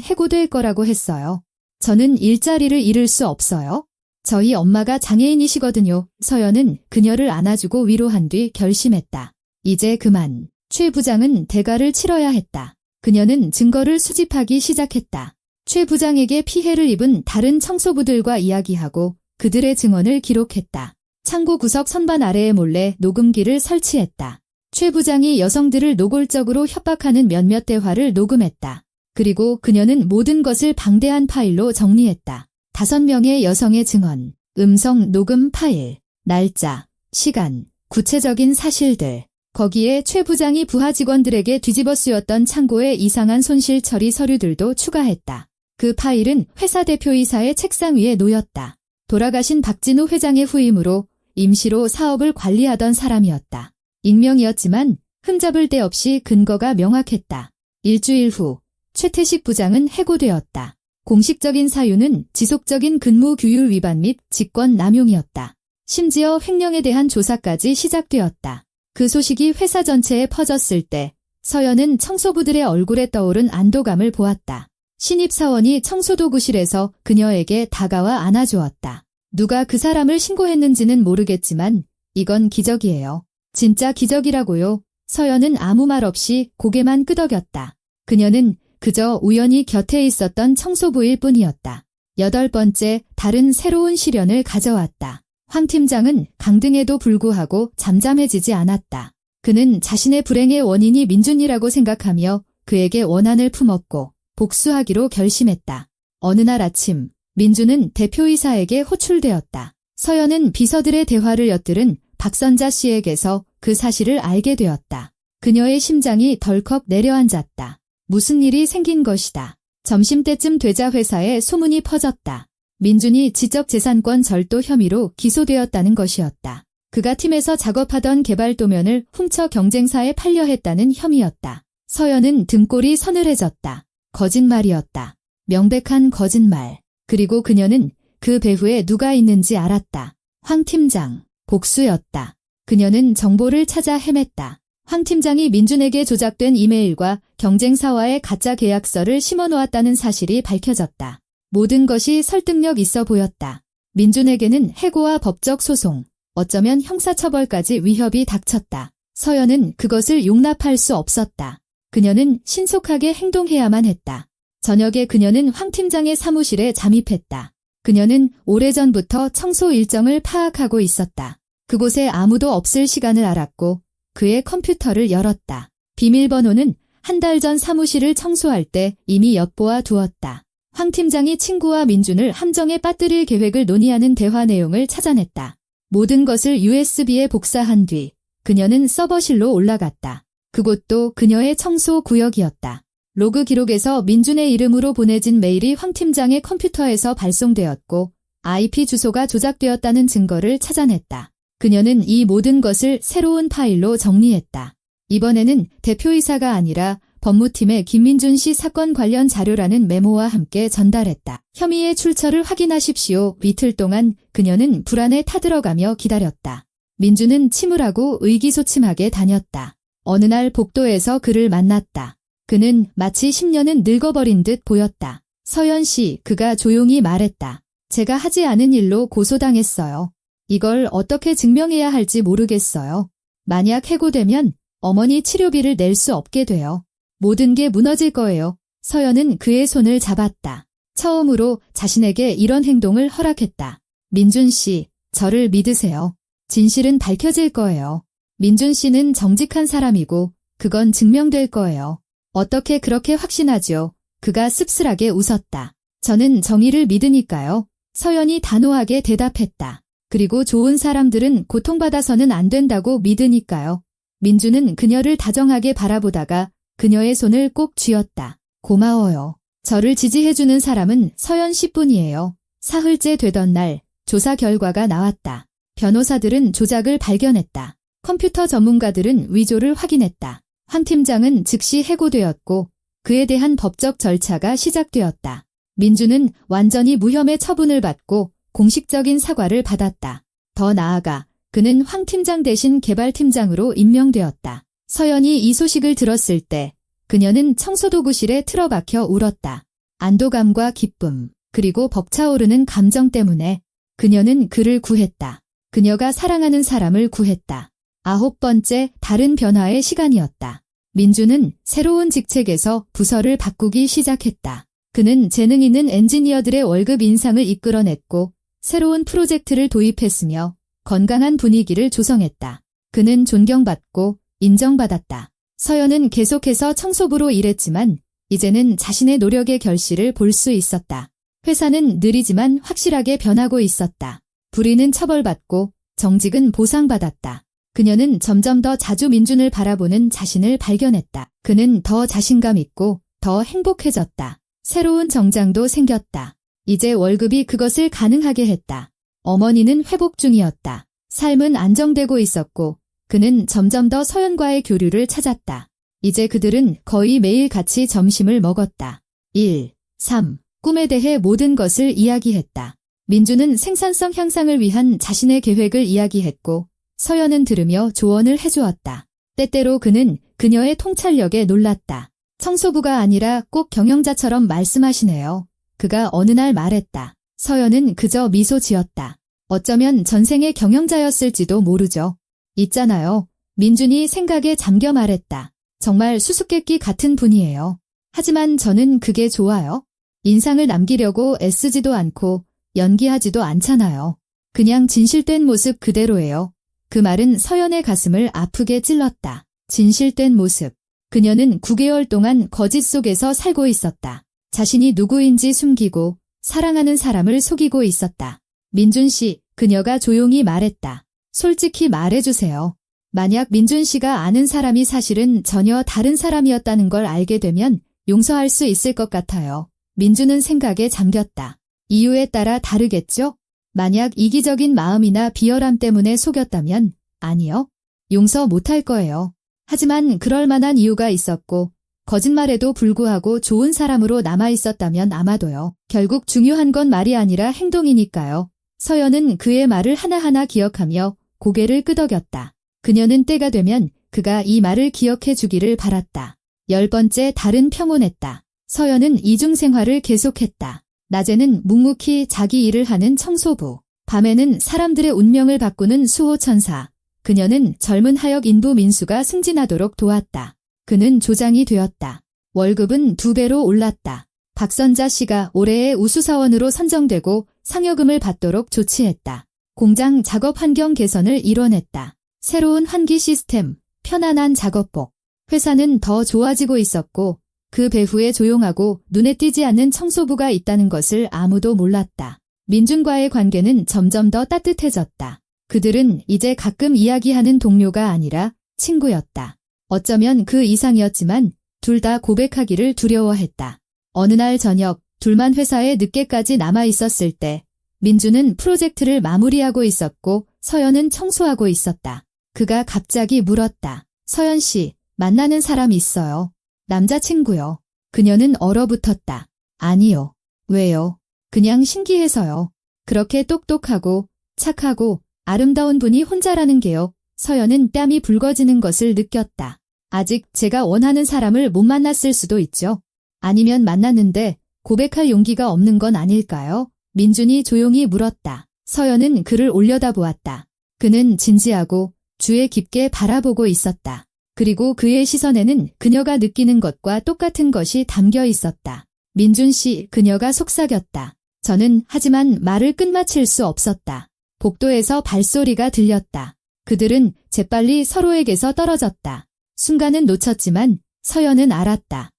해고될 거라고 했어요. 저는 일자리를 잃을 수 없어요. 저희 엄마가 장애인이시거든요. 서연은 그녀를 안아주고 위로한 뒤 결심했다. 이제 그만. 최 부장은 대가를 치러야 했다. 그녀는 증거를 수집하기 시작했다. 최 부장에게 피해를 입은 다른 청소부들과 이야기하고 그들의 증언을 기록했다. 창고 구석 선반 아래에 몰래 녹음기를 설치했다. 최 부장이 여성들을 노골적으로 협박하는 몇몇 대화를 녹음했다. 그리고 그녀는 모든 것을 방대한 파일로 정리했다. 5명의 여성의 증언, 음성 녹음 파일, 날짜, 시간, 구체적인 사실들. 거기에 최 부장이 부하 직원들에게 뒤집어 쓰였던 창고의 이상한 손실 처리 서류들도 추가했다. 그 파일은 회사 대표이사의 책상 위에 놓였다. 돌아가신 박진우 회장의 후임으로 임시로 사업을 관리하던 사람이었다. 익명이었지만 흠잡을 데 없이 근거가 명확했다. 일주일 후 최태식 부장은 해고되었다. 공식적인 사유는 지속적인 근무 규율 위반 및 직권 남용이었다. 심지어 횡령에 대한 조사까지 시작되었다. 그 소식이 회사 전체에 퍼졌을 때 서연은 청소부들의 얼굴에 떠오른 안도감을 보았다. 신입사원이 청소도구실에서 그녀에게 다가와 안아주었다. 누가 그 사람을 신고했는지는 모르겠지만 이건 기적이에요. 진짜 기적이라고요. 서연은 아무 말 없이 고개만 끄덕였다. 그녀는 그저 우연히 곁에 있었던 청소부일 뿐이었다. 8번째, 다른 새로운 시련을 가져왔다. 황 팀장은 강등에도 불구하고 잠잠해지지 않았다. 그는 자신의 불행의 원인이 민준이라고 생각하며 그에게 원한을 품었고 복수하기로 결심했다. 어느 날 아침, 민준은 대표이사에게 호출되었다. 서연은 비서들의 대화를 엿들은 박선자 씨에게서 그 사실을 알게 되었다. 그녀의 심장이 덜컥 내려앉았다. 무슨 일이 생긴 것이다. 점심때쯤 되자 회사에 소문이 퍼졌다. 민준이 지적재산권 절도 혐의로 기소되었다는 것이었다. 그가 팀에서 작업하던 개발도면을 훔쳐 경쟁사에 팔려 했다는 혐의였다. 서연은 등골이 서늘해졌다. 거짓말이었다. 명백한 거짓말. 그리고 그녀는 그 배후에 누가 있는지 알았다. 황 팀장. 복수였다. 그녀는 정보를 찾아 헤맸다. 황 팀장이 민준에게 조작된 이메일과 경쟁사와의 가짜 계약서를 심어놓았다는 사실이 밝혀졌다. 모든 것이 설득력 있어 보였다. 민준에게는 해고와 법적 소송, 어쩌면 형사처벌까지 위협이 닥쳤다. 서연은 그것을 용납할 수 없었다. 그녀는 신속하게 행동해야만 했다. 저녁에 그녀는 황 팀장의 사무실에 잠입했다. 그녀는 오래전부터 청소 일정을 파악하고 있었다. 그곳에 아무도 없을 시간을 알았고 그의 컴퓨터를 열었다. 비밀번호는 한 달 전 사무실을 청소할 때 이미 엿보아 두었다. 황 팀장이 친구와 민준을 함정에 빠뜨릴 계획을 논의하는 대화 내용을 찾아냈다. 모든 것을 USB에 복사한 뒤 그녀는 서버실로 올라갔다. 그곳도 그녀의 청소 구역이었다. 로그 기록에서 민준의 이름으로 보내진 메일이 황 팀장의 컴퓨터에서 발송되었고 IP 주소가 조작되었다는 증거를 찾아냈다. 그녀는 이 모든 것을 새로운 파일로 정리했다. 이번에는 대표이사가 아니라 법무팀에 김민준 씨 사건 관련 자료라는 메모와 함께 전달했다. 혐의의 출처를 확인하십시오. 이틀 동안 그녀는 불안에 타들어가며 기다렸다. 민준은 침울하고 의기소침하게 다녔다. 어느 날 복도에서 그를 만났다. 그는 마치 10년은 늙어버린 듯 보였다. 서연 씨, 그가 조용히 말했다. 제가 하지 않은 일로 고소당했어요. 이걸 어떻게 증명해야 할지 모르겠어요. 만약 해고되면 어머니 치료비를 낼 수 없게 돼요. 모든 게 무너질 거예요. 서연은 그의 손을 잡았다. 처음으로 자신에게 이런 행동을 허락했다. 민준 씨, 저를 믿으세요. 진실은 밝혀질 거예요. 민준 씨는 정직한 사람이고 그건 증명될 거예요. 어떻게 그렇게 확신하죠? 그가 씁쓸하게 웃었다. 저는 정의를 믿으니까요. 서연이 단호하게 대답했다. 그리고 좋은 사람들은 고통받아서는 안 된다고 믿으니까요. 민준은 그녀를 다정하게 바라보다가 그녀의 손을 꼭 쥐었다. 고마워요. 저를 지지해주는 사람은 서연 씨뿐이에요. 사흘째 되던 날 조사 결과가 나왔다. 변호사들은 조작을 발견했다. 컴퓨터 전문가들은 위조를 확인했다. 황 팀장은 즉시 해고되었고 그에 대한 법적 절차가 시작되었다. 민준은 완전히 무혐의 처분을 받고 공식적인 사과를 받았다. 더 나아가 그는 황 팀장 대신 개발팀장으로 임명되었다. 서연이 이 소식을 들었을 때 그녀는 청소도구실에 틀어박혀 울었다. 안도감과 기쁨, 그리고 벅차오르는 감정 때문에 그녀는 그를 구했다. 그녀가 사랑하는 사람을 구했다. 9번째 다른 변화의 시간이었다. 민준은 새로운 직책에서 부서를 바꾸기 시작했다. 그는 재능 있는 엔지니어들의 월급 인상을 이끌어냈고 새로운 프로젝트를 도입했으며 건강한 분위기를 조성했다. 그는 존경받고 인정받았다. 서연은 계속해서 청소부로 일했지만 이제는 자신의 노력의 결실을 볼 수 있었다. 회사는 느리지만 확실하게 변하고 있었다. 불의는 처벌받고 정직은 보상받았다. 그녀는 점점 더 자주 민준을 바라보는 자신을 발견했다. 그는 더 자신감 있고 더 행복해졌다. 새로운 정장도 생겼다. 이제 월급이 그것을 가능하게 했다. 어머니는 회복 중이었다. 삶은 안정되고 있었고 그는 점점 더 서연과의 교류를 찾았다. 이제 그들은 거의 매일 같이 점심을 먹었다. 1, 3. 꿈에 대해 모든 것을 이야기했다. 민준은 생산성 향상을 위한 자신의 계획을 이야기했고 서연은 들으며 조언을 해주었다. 때때로 그는 그녀의 통찰력에 놀랐다. 청소부가 아니라 꼭 경영자처럼 말씀하시네요. 그가 어느 날 말했다. 서연은 그저 미소 지었다. 어쩌면 전생의 경영자였을지도 모르죠. 있잖아요. 민준이 생각에 잠겨 말했다. 정말 수수께끼 같은 분이에요. 하지만 저는 그게 좋아요. 인상을 남기려고 애쓰지도 않고 연기하지도 않잖아요. 그냥 진실된 모습 그대로예요. 그 말은 서연의 가슴을 아프게 찔렀다. 진실된 모습. 그녀는 9개월 동안 거짓 속에서 살고 있었다. 자신이 누구인지 숨기고 사랑하는 사람을 속이고 있었다. 민준 씨, 그녀가 조용히 말했다. 솔직히 말해주세요. 만약 민준 씨가 아는 사람이 사실은 전혀 다른 사람이었다는 걸 알게 되면 용서할 수 있을 것 같아요. 민준은 생각에 잠겼다. 이유에 따라 다르겠죠? 만약 이기적인 마음이나 비열함 때문에 속였다면 아니요. 용서 못할 거예요. 하지만 그럴 만한 이유가 있었고 거짓말에도 불구하고 좋은 사람으로 남아있었다면 아마도요. 결국 중요한 건 말이 아니라 행동이니까요. 서연은 그의 말을 하나하나 기억하며 고개를 끄덕였다. 그녀는 때가 되면 그가 이 말을 기억해 주기를 바랐다. 10번째 달은 평온했다. 서연은 이중생활을 계속했다. 낮에는 묵묵히 자기 일을 하는 청소부, 밤에는 사람들의 운명을 바꾸는 수호천사. 그녀는 젊은 하역 인부 민수가 승진하도록 도왔다. 그는 조장이 되었다. 월급은 2배로 올랐다. 박선자 씨가 올해의 우수사원으로 선정되고 상여금을 받도록 조치했다. 공장 작업 환경 개선을 이뤄냈다. 새로운 환기 시스템, 편안한 작업복. 회사는 더 좋아지고 있었고 그 배후에 조용하고 눈에 띄지 않는 청소부가 있다는 것을 아무도 몰랐다. 민준과의 관계는 점점 더 따뜻해졌다. 그들은 이제 가끔 이야기하는 동료가 아니라 친구였다. 어쩌면 그 이상이었지만 둘 다 고백하기를 두려워했다. 어느 날 저녁 둘만 회사에 늦게까지 남아 있었을 때 민주는 프로젝트를 마무리하고 있었고 서연은 청소하고 있었다. 그가 갑자기 물었다. 서연 씨, 만나는 사람 있어요? 남자친구요. 그녀는 얼어붙었다. 아니요. 왜요? 그냥 신기해서요. 그렇게 똑똑하고 착하고 아름다운 분이 혼자라는 게요. 서연은 뺨이 붉어지는 것을 느꼈다. 아직 제가 원하는 사람을 못 만났을 수도 있죠. 아니면 만났는데 고백할 용기가 없는 건 아닐까요? 민준이 조용히 물었다. 서연은 그를 올려다보았다. 그는 진지하고 주에 깊게 바라보고 있었다. 그리고 그의 시선에는 그녀가 느끼는 것과 똑같은 것이 담겨 있었다. 민준 씨, 그녀가 속삭였다. 저는 하지만 말을 끝마칠 수 없었다. 복도에서 발소리가 들렸다. 그들은 재빨리 서로에게서 떨어졌다. 순간은 놓쳤지만 서연은 알았다.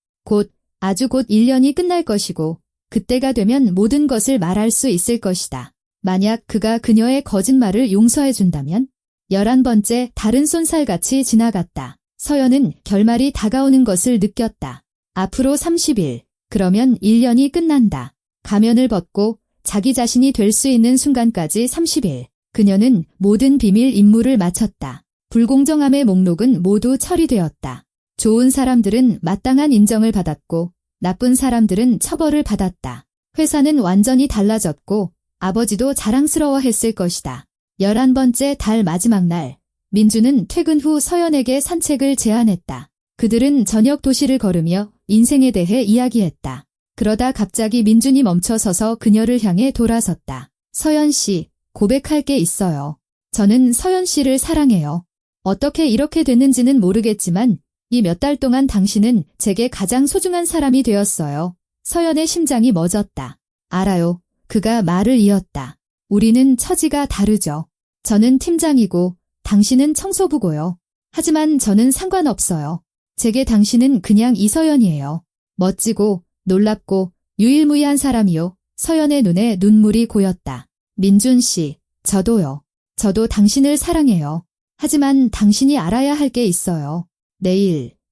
아주 곧 1년이 끝날 것이고 그때가 되면 모든 것을 말할 수 있을 것이다. 만약 그가 그녀의 거짓말을 용서해준다면 11번째 달은 쏜살같이 지나갔다. 서연은 결말이 다가오는 것을 느꼈다. 앞으로 30일, 그러면 1년이 끝난다. 가면을 벗고 자기 자신이 될 수 있는 순간까지 30일. 그녀는 모든 비밀 임무를 마쳤다. 불공정함의 목록은 모두 처리되었다. 좋은 사람들은 마땅한 인정을 받았고 나쁜 사람들은 처벌을 받았다. 회사는 완전히 달라졌고 아버지도 자랑스러워했을 것이다. 11번째 달 마지막 날, 민주는 퇴근 후 서연에게 산책을 제안했다. 그들은 저녁 도시를 걸으며 인생에 대해 이야기했다. 그러다 갑자기 민준이 멈춰서서 그녀를 향해 돌아섰다. 서연 씨, 고백할 게 있어요. 저는 서연 씨를 사랑해요. 어떻게 이렇게 됐는지는 모르겠지만 이 몇 달 동안 당신은 제게 가장 소중한 사람이 되었어요. 서연의 심장이 멎었다. 알아요. 그가 말을 이었다. 우리는 처지가 다르죠. 저는 팀장이고 당신은 청소부고요. 하지만 저는 상관없어요. 제게 당신은 그냥 이서연이에요. 멋지고 놀랍고 유일무이한 사람이요. 서연의 눈에 눈물이 고였다. 민준 씨, 저도요. 저도 당신을 사랑해요. 하지만 당신이 알아야 할 게 있어요.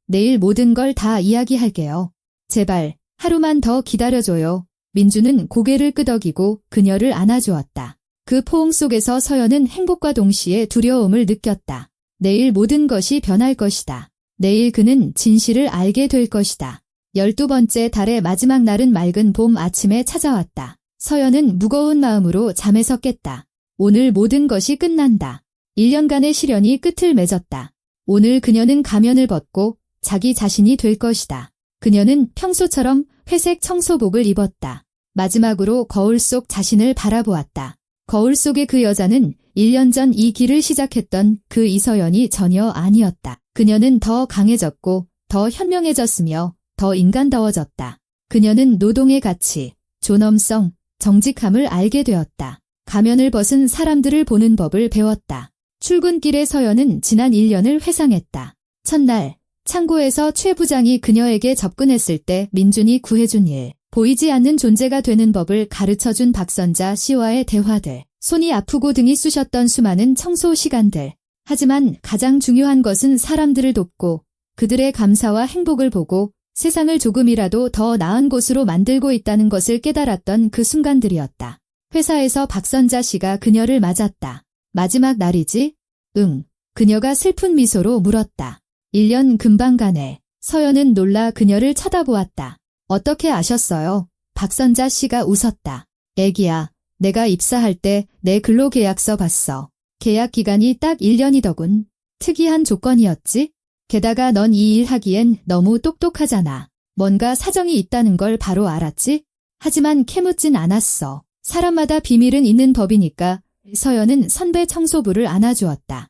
내일 모든 걸 다 이야기할게요. 제발 하루만 더 기다려줘요. 민주는 고개를 끄덕이고 그녀를 안아주었다. 그 포옹 속에서 서연은 행복과 동시에 두려움을 느꼈다. 내일 모든 것이 변할 것이다. 내일 그는 진실을 알게 될 것이다. 12번째 달의 마지막 날은 맑은 봄 아침에 찾아왔다. 서연은 무거운 마음으로 잠에서 깼다. 오늘 모든 것이 끝난다. 1년간의 시련이 끝을 맺었다. 오늘 그녀는 가면을 벗고 자기 자신이 될 것이다. 그녀는 평소처럼 회색 청소복을 입었다. 마지막으로 거울 속 자신을 바라보았다. 거울 속의 그 여자는 1년 전 이 길을 시작했던 그 이서연이 전혀 아니었다. 그녀는 더 강해졌고 더 현명해졌으며 더 인간다워졌다. 그녀는 노동의 가치, 존엄성, 정직함을 알게 되었다. 가면을 벗은 사람들을 보는 법을 배웠다. 출근길에 서연은 지난 1년을 회상했다. 첫날, 창고에서 최 부장이 그녀에게 접근했을 때 민준이 구해준 일, 보이지 않는 존재가 되는 법을 가르쳐준 박선자 씨와의 대화들, 손이 아프고 등이 쑤셨던 수많은 청소 시간들. 하지만 가장 중요한 것은 사람들을 돕고 그들의 감사와 행복을 보고 세상을 조금이라도 더 나은 곳으로 만들고 있다는 것을 깨달았던 그 순간들이었다. 회사에서 박선자 씨가 그녀를 맞았다. 마지막 날이지? 응. 그녀가 슬픈 미소로 물었다. 1년 금방 가네. 서연은 놀라 그녀를 쳐다보았다. 어떻게 아셨어요? 박선자 씨가 웃었다. 애기야, 내가 입사할 때 내 근로계약서 봤어. 계약 기간이 딱 1년이더군. 특이한 조건이었지? 게다가 넌 이 일 하기엔 너무 똑똑하잖아. 뭔가 사정이 있다는 걸 바로 알았지? 하지만 캐묻진 않았어. 사람마다 비밀은 있는 법이니까. 서연은 선배 청소부를 안아주었다.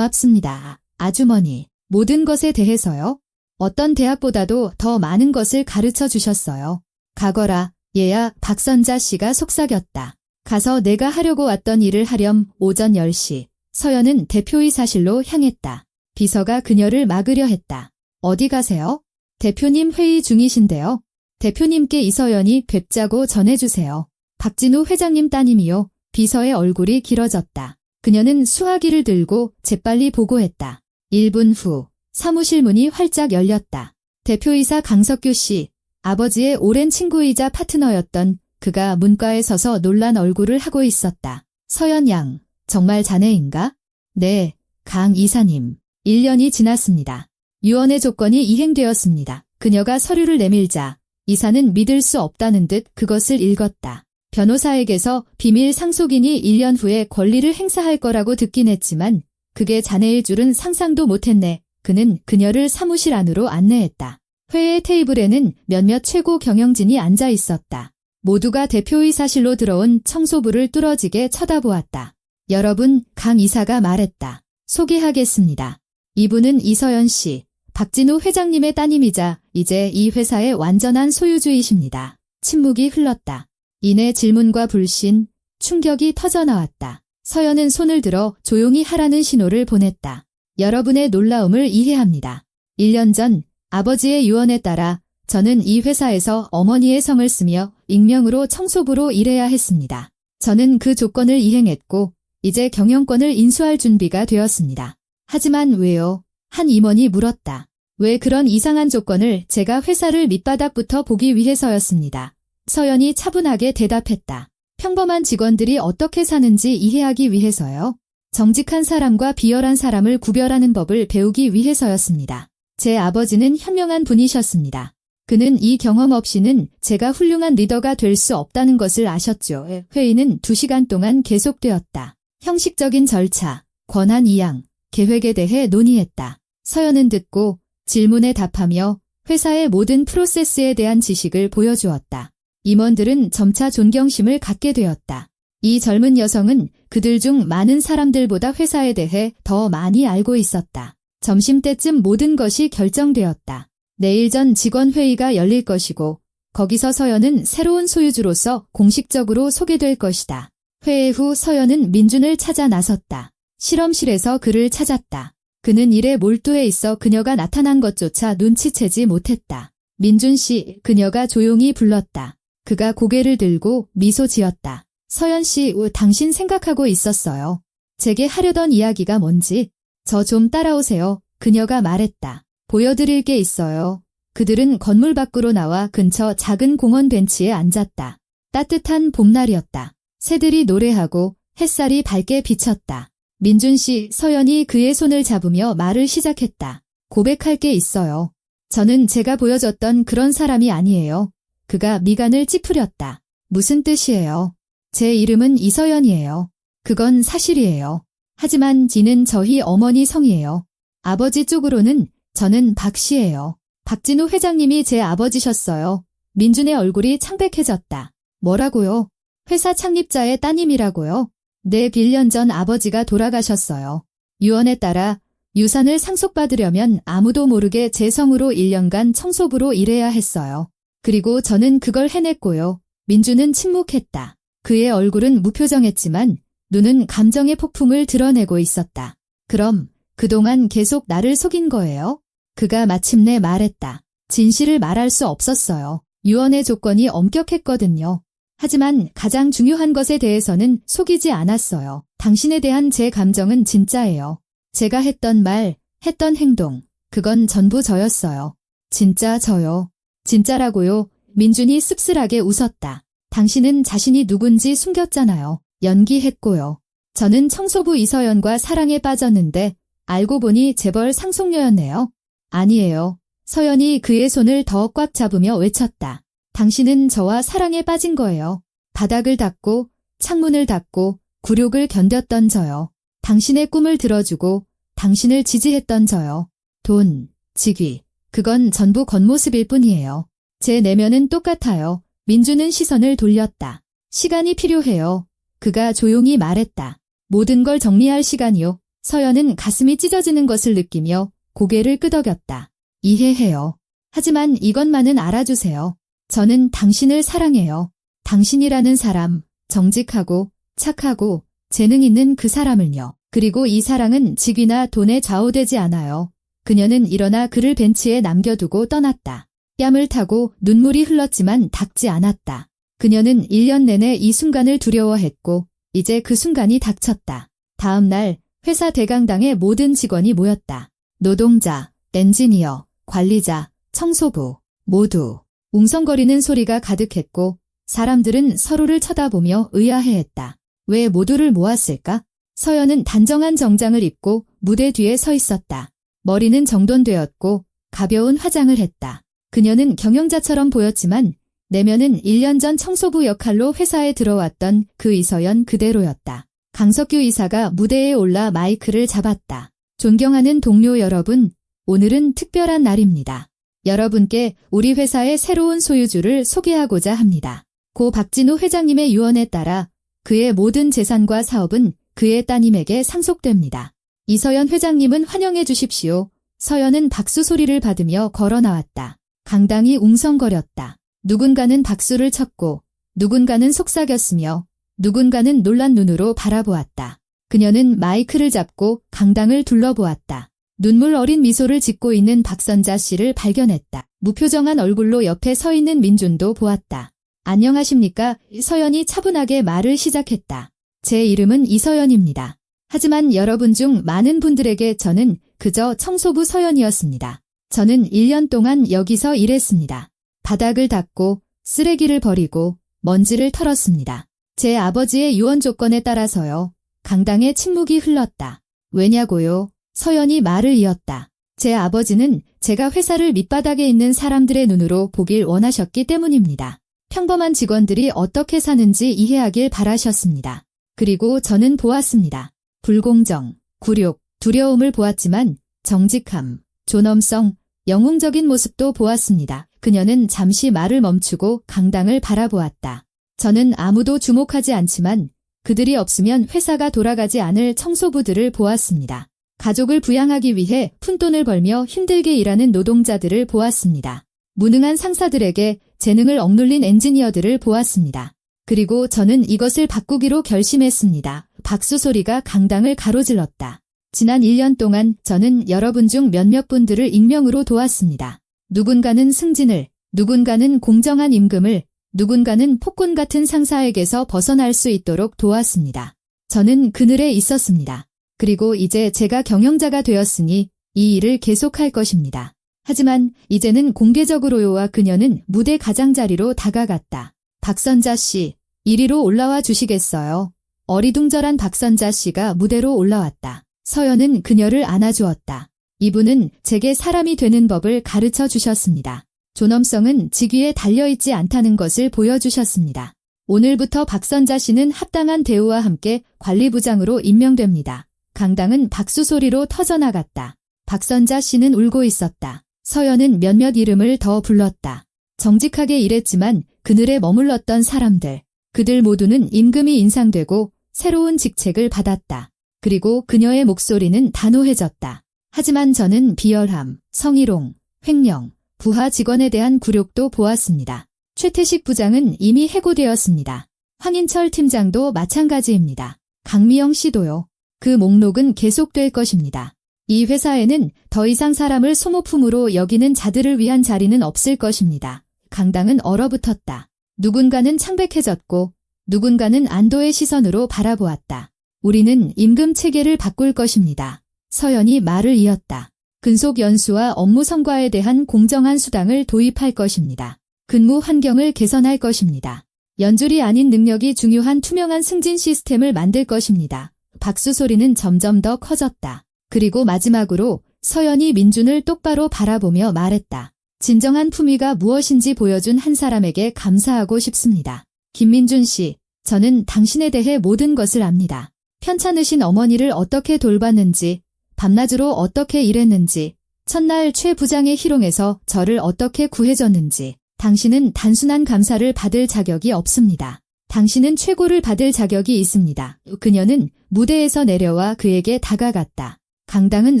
고맙습니다, 아주머니. 모든 것에 대해서요? 어떤 대학보다도 더 많은 것을 가르쳐 주셨어요. 가거라, 얘야. 박선자 씨가 속삭였다. 가서 내가 하려고 왔던 일을 하렴. 오전 10시. 서연은 대표이사실로 향했다. 비서가 그녀를 막으려 했다. 어디 가세요? 대표님 회의 중이신데요. 대표님께 이서연이 뵙자고 전해주세요. 박진우 회장님 따님이요. 비서의 얼굴이 길어졌다. 그녀는 수화기를 들고 재빨리 보고했다. 1분 후 사무실 문이 활짝 열렸다. 대표이사 강석규 씨, 아버지의 오랜 친구이자 파트너였던 그가 문과에 서서 놀란 얼굴을 하고 있었다. 서연 양, 정말 자네인가? 네, 강 이사님. 1년이 지났습니다. 유언의 조건이 이행되었습니다. 그녀가 서류를 내밀자 이사는 믿을 수 없다는 듯 그것을 읽었다. 변호사에게서 비밀 상속인이 1년 후에 권리를 행사할 거라고 듣긴 했지만 그게 자네일 줄은 상상도 못했네. 그는 그녀를 사무실 안으로 안내했다. 회의 테이블에는 몇몇 최고 경영진이 앉아 있었다. 모두가 대표이사실로 들어온 청소부를 뚫어지게 쳐다보았다. 여러분, 강 이사가 말했다. 소개하겠습니다. 이분은 이서연 씨, 박진우 회장님의 따님이자 이제 이 회사의 완전한 소유주이십니다. 침묵이 흘렀다. 이내 질문과 불신, 충격이 터져나왔다. 서연은 손을 들어 조용히 하라는 신호를 보냈다. 여러분의 놀라움을 이해합니다. 1년 전 아버지의 유언에 따라 저는 이 회사에서 어머니의 성을 쓰며 익명으로 청소부로 일해야 했습니다. 저는 그 조건을 이행했고 이제 경영권을 인수할 준비가 되었습니다. 하지만 왜요? 한 임원이 물었다. 왜 그런 이상한 조건을? 제가 회사를 밑바닥부터 보기 위해서였습니다. 서연이 차분하게 대답했다. 평범한 직원들이 어떻게 사는지 이해하기 위해서요. 정직한 사람과 비열한 사람을 구별하는 법을 배우기 위해서였습니다. 제 아버지는 현명한 분이셨습니다. 그는 이 경험 없이는 제가 훌륭한 리더가 될 수 없다는 것을 아셨죠. 회의는 2시간 동안 계속되었다. 형식적인 절차, 권한 이양, 계획에 대해 논의했다. 서연은 듣고 질문에 답하며 회사의 모든 프로세스에 대한 지식을 보여주었다. 임원들은 점차 존경심을 갖게 되었다. 이 젊은 여성은 그들 중 많은 사람들보다 회사에 대해 더 많이 알고 있었다. 점심때쯤 모든 것이 결정되었다. 내일 전 직원회의가 열릴 것이고 거기서 서연은 새로운 소유주로서 공식적으로 소개될 것이다. 회의 후 서연은 민준을 찾아 나섰다. 실험실에서 그를 찾았다. 그는 일에 몰두해 있어 그녀가 나타난 것조차 눈치채지 못했다. 민준 씨, 그녀가 조용히 불렀다. 그가 고개를 들고 미소 지었다. 서연 씨, 당신 생각하고 있었어요. 제게 하려던 이야기가 뭔지. 저 좀 따라오세요. 그녀가 말했다. 보여드릴 게 있어요. 그들은 건물 밖으로 나와 근처 작은 공원 벤치에 앉았다. 따뜻한 봄날이었다. 새들이 노래하고 햇살이 밝게 비쳤다. 민준 씨, 서연이 그의 손을 잡으며 말을 시작했다. 고백할 게 있어요. 저는 제가 보여줬던 그런 사람이 아니에요. 그가 미간을 찌푸렸다. 무슨 뜻이에요? 제 이름은 이서연이에요. 그건 사실이에요. 하지만 지는 저희 어머니 성이에요. 아버지 쪽으로는 저는 박 씨예요. 박진우 회장님이 제 아버지셨어요. 민준의 얼굴이 창백해졌다. 뭐라고요? 회사 창립자의 따님이라고요? 네, 1년 전 아버지가 돌아가셨어요. 유언에 따라 유산을 상속받으려면 아무도 모르게 제 성으로 1년간 청소부로 일해야 했어요. 그리고 저는 그걸 해냈고요. 민준은 침묵했다. 그의 얼굴은 무표정했지만 눈은 감정의 폭풍을 드러내고 있었다. 그럼 그동안 계속 나를 속인 거예요? 그가 마침내 말했다. 진실을 말할 수 없었어요. 유언의 조건이 엄격했거든요. 하지만 가장 중요한 것에 대해서는 속이지 않았어요. 당신에 대한 제 감정은 진짜예요. 제가 했던 말, 했던 행동, 그건 전부 저였어요. 진짜 저요. 진짜라고요. 민준이 씁쓸하게 웃었다. 당신은 자신이 누군지 숨겼잖아요. 연기했고요. 저는 청소부 이서연과 사랑에 빠졌는데 알고 보니 재벌 상속녀였네요. 아니에요. 서연이 그의 손을 더 꽉 잡으며 외쳤다. 당신은 저와 사랑에 빠진 거예요. 바닥을 닦고 창문을 닫고 굴욕을 견뎠던 저요. 당신의 꿈을 들어주고 당신을 지지했던 저요. 돈, 직위, 그건 전부 겉모습일 뿐이에요. 제 내면은 똑같아요. 민주는 시선을 돌렸다. 시간이 필요해요. 그가 조용히 말했다. 모든 걸 정리할 시간이요. 서연은 가슴이 찢어지는 것을 느끼며 고개를 끄덕였다. 이해해요. 하지만 이것만은 알아주세요. 저는 당신을 사랑해요. 당신이라는 사람, 정직하고 착하고 재능 있는 그 사람을요. 그리고 이 사랑은 직위나 돈에 좌우되지 않아요. 그녀는 일어나 그를 벤치에 남겨두고 떠났다. 뺨을 타고 눈물이 흘렀지만 닦지 않았다. 그녀는 1년 내내 이 순간을 두려워했고 이제 그 순간이 닥쳤다. 다음 날 회사 대강당에 모든 직원이 모였다. 노동자, 엔지니어, 관리자, 청소부 모두 웅성거리는 소리가 가득했고 사람들은 서로를 쳐다보며 의아해했다. 왜 모두를 모았을까? 서연은 단정한 정장을 입고 무대 뒤에 서 있었다. 머리는 정돈되었고 가벼운 화장을 했다. 그녀는 경영자처럼 보였지만 내면은 1년 전 청소부 역할로 회사에 들어왔던 그 이서연 그대로였다. 강석규 이사가 무대에 올라 마이크를 잡았다. 존경하는 동료 여러분, 오늘은 특별한 날입니다. 여러분께 우리 회사의 새로운 소유주를 소개하고자 합니다. 고 박진우 회장님의 유언에 따라 그의 모든 재산과 사업은 그의 따님에게 상속됩니다. 이서연 회장님은 환영해 주십시오. 서연은 박수 소리를 받으며 걸어 나왔다. 강당이 웅성거렸다. 누군가는 박수를 쳤고 누군가는 속삭였으며 누군가는 놀란 눈으로 바라보았다. 그녀는 마이크를 잡고 강당을 둘러보았다. 눈물 어린 미소를 짓고 있는 박선자 씨를 발견했다. 무표정한 얼굴로 옆에 서 있는 민준도 보았다. 안녕하십니까? 서연이 차분하게 말을 시작했다. 제 이름은 이서연입니다. 하지만 여러분 중 많은 분들에게 저는 그저 청소부 서연이었습니다. 저는 1년 동안 여기서 일했습니다. 바닥을 닦고 쓰레기를 버리고 먼지를 털었습니다. 제 아버지의 유언 조건에 따라서요. 강당에 침묵이 흘렀다. 왜냐고요? 서연이 말을 이었다. 제 아버지는 제가 회사를 밑바닥에 있는 사람들의 눈으로 보길 원하셨기 때문입니다. 평범한 직원들이 어떻게 사는지 이해하길 바라셨습니다. 그리고 저는 보았습니다. 불공정, 굴욕, 두려움을 보았지만 정직함, 존엄성, 영웅적인 모습도 보았습니다. 그녀는 잠시 말을 멈추고 강당을 바라보았다. 저는 아무도 주목하지 않지만 그들이 없으면 회사가 돌아가지 않을 청소부들을 보았습니다. 가족을 부양하기 위해 푼돈을 벌며 힘들게 일하는 노동자들을 보았습니다. 무능한 상사들에게 재능을 억눌린 엔지니어들을 보았습니다. 그리고 저는 이것을 바꾸기로 결심했습니다. 박수 소리가 강당을 가로질렀다. 지난 1년 동안 저는 여러분 중 몇몇 분들을 익명으로 도왔습니다. 누군가는 승진을, 누군가는 공정한 임금을, 누군가는 폭군 같은 상사에게서 벗어날 수 있도록 도왔습니다. 저는 그늘에 있었습니다. 그리고 이제 제가 경영자가 되었으니 이 일을 계속할 것입니다. 하지만 이제는 공개적으로요와 그녀는 무대 가장자리로 다가갔다. 박선자 씨, 이리로 올라와 주시겠어요? 어리둥절한 박선자 씨가 무대로 올라왔다. 서연은 그녀를 안아주었다. 이분은 제게 사람이 되는 법을 가르쳐 주셨습니다. 존엄성은 직위에 달려있지 않다는 것을 보여주셨습니다. 오늘부터 박선자 씨는 합당한 대우와 함께 관리부장으로 임명됩니다. 강당은 박수 소리로 터져나갔다. 박선자 씨는 울고 있었다. 서연은 몇몇 이름을 더 불렀다. 정직하게 일했지만 그늘에 머물렀던 사람들. 그들 모두는 임금이 인상되고 새로운 직책을 받았다. 그리고 그녀의 목소리는 단호해졌다. 하지만 저는 비열함, 성희롱, 횡령, 부하 직원에 대한 굴욕도 보았습니다. 최태식 부장은 이미 해고되었습니다. 황인철 팀장도 마찬가지입니다. 강미영 씨도요. 그 목록은 계속될 것입니다. 이 회사에는 더 이상 사람을 소모품으로 여기는 자들을 위한 자리는 없을 것입니다. 강당은 얼어붙었다. 누군가는 창백해졌고 누군가는 안도의 시선으로 바라보았다. 우리는 임금 체계를 바꿀 것입니다. 서연이 말을 이었다. 근속 연수와 업무 성과에 대한 공정한 수당을 도입할 것입니다. 근무 환경을 개선할 것입니다. 연줄이 아닌 능력이 중요한 투명한 승진 시스템을 만들 것입니다. 박수 소리는 점점 더 커졌다. 그리고 마지막으로 서연이 민준을 똑바로 바라보며 말했다. 진정한 품위가 무엇인지 보여준 한 사람에게 감사하고 싶습니다. 김민준 씨, 저는 당신에 대해 모든 것을 압니다. 편찮으신 어머니를 어떻게 돌봤는지, 밤낮으로 어떻게 일했는지, 첫날 최 부장의 희롱에서 저를 어떻게 구해줬는지, 당신은 단순한 감사를 받을 자격이 없습니다. 당신은 최고를 받을 자격이 있습니다. 그녀는 무대에서 내려와 그에게 다가갔다. 강당은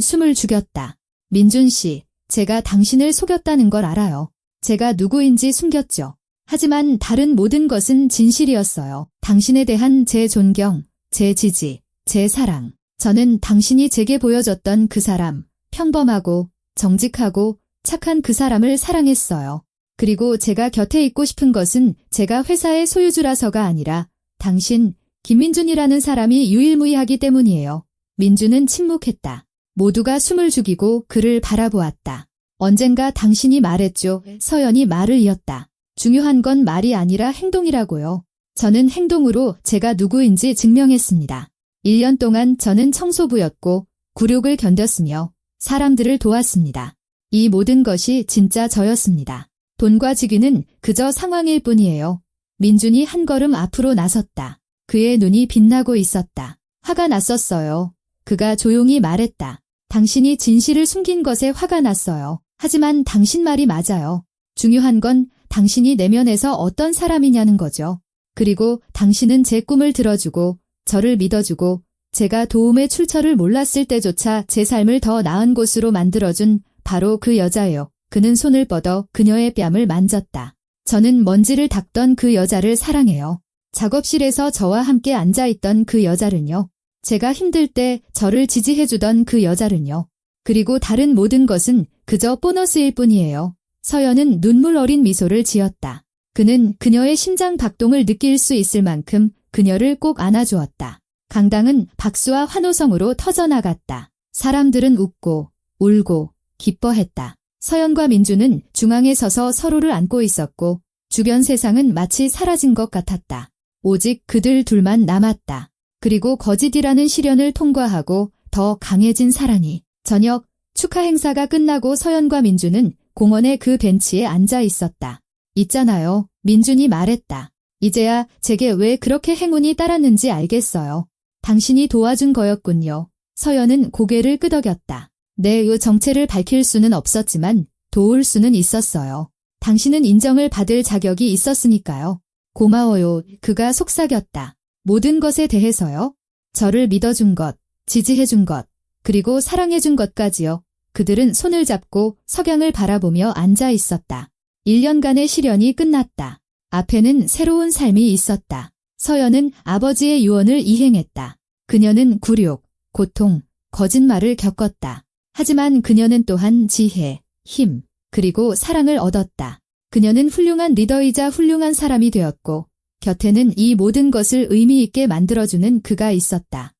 숨을 죽였다. 민준 씨, 제가 당신을 속였다는 걸 알아요. 제가 누구인지 숨겼죠. 하지만 다른 모든 것은 진실이었어요. 당신에 대한 제 존경, 제 지지, 제 사랑. 저는 당신이 제게 보여줬던 그 사람, 평범하고 정직하고 착한 그 사람을 사랑했어요. 그리고 제가 곁에 있고 싶은 것은 제가 회사의 소유주라서가 아니라 당신, 김민준이라는 사람이 유일무이하기 때문이에요. 민준은 침묵했다. 모두가 숨을 죽이고 그를 바라보았다. 언젠가 당신이 말했죠. 서연이 말을 이었다. 중요한 건 말이 아니라 행동이라고요. 저는 행동으로 제가 누구인지 증명했습니다. 1년 동안 저는 청소부였고 굴욕을 견뎠으며 사람들을 도왔습니다. 이 모든 것이 진짜 저였습니다. 돈과 직위는 그저 상황일 뿐이에요. 민준이 한 걸음 앞으로 나섰다. 그의 눈이 빛나고 있었다. 화가 났었어요. 그가 조용히 말했다. 당신이 진실을 숨긴 것에 화가 났어요. 하지만 당신 말이 맞아요. 중요한 건 당신이 내면에서 어떤 사람이냐는 거죠. 그리고 당신은 제 꿈을 들어주고 저를 믿어주고 제가 도움의 출처를 몰랐을 때조차 제 삶을 더 나은 곳으로 만들어준 바로 그 여자예요. 그는 손을 뻗어 그녀의 뺨을 만졌다. 저는 먼지를 닦던 그 여자를 사랑해요. 작업실에서 저와 함께 앉아있던 그 여자를요. 제가 힘들 때 저를 지지해주던 그 여자를요. 그리고 다른 모든 것은 그저 보너스일 뿐이에요. 서연은 눈물 어린 미소를 지었다. 그는 그녀의 심장 박동을 느낄 수 있을 만큼 그녀를 꼭 안아주었다. 강당은 박수와 환호성으로 터져나갔다. 사람들은 웃고 울고 기뻐했다. 서연과 민준은 중앙에 서서 서로를 안고 있었고 주변 세상은 마치 사라진 것 같았다. 오직 그들 둘만 남았다. 그리고 거짓이라는 시련을 통과하고 더 강해진 사랑이. 저녁 축하 행사가 끝나고 서연과 민준은 공원의 그 벤치에 앉아 있었다. 있잖아요. 민준이 말했다. 이제야 제게 왜 그렇게 행운이 따랐는지 알겠어요. 당신이 도와준 거였군요. 서연은 고개를 끄덕였다. 내 정체를 밝힐 수는 없었지만 도울 수는 있었어요. 당신은 인정을 받을 자격이 있었으니까요. 고마워요. 그가 속삭였다. 모든 것에 대해서요. 저를 믿어준 것, 지지해준 것, 그리고 사랑해준 것까지요. 그들은 손을 잡고 석양을 바라보며 앉아 있었다. 1년간의 시련이 끝났다. 앞에는 새로운 삶이 있었다. 서연은 아버지의 유언을 이행했다. 그녀는 굴욕, 고통, 거짓말을 겪었다. 하지만 그녀는 또한 지혜, 힘, 그리고 사랑을 얻었다. 그녀는 훌륭한 리더이자 훌륭한 사람이 되었고 곁에는 이 모든 것을 의미 있게 만들어주는 그가 있었다.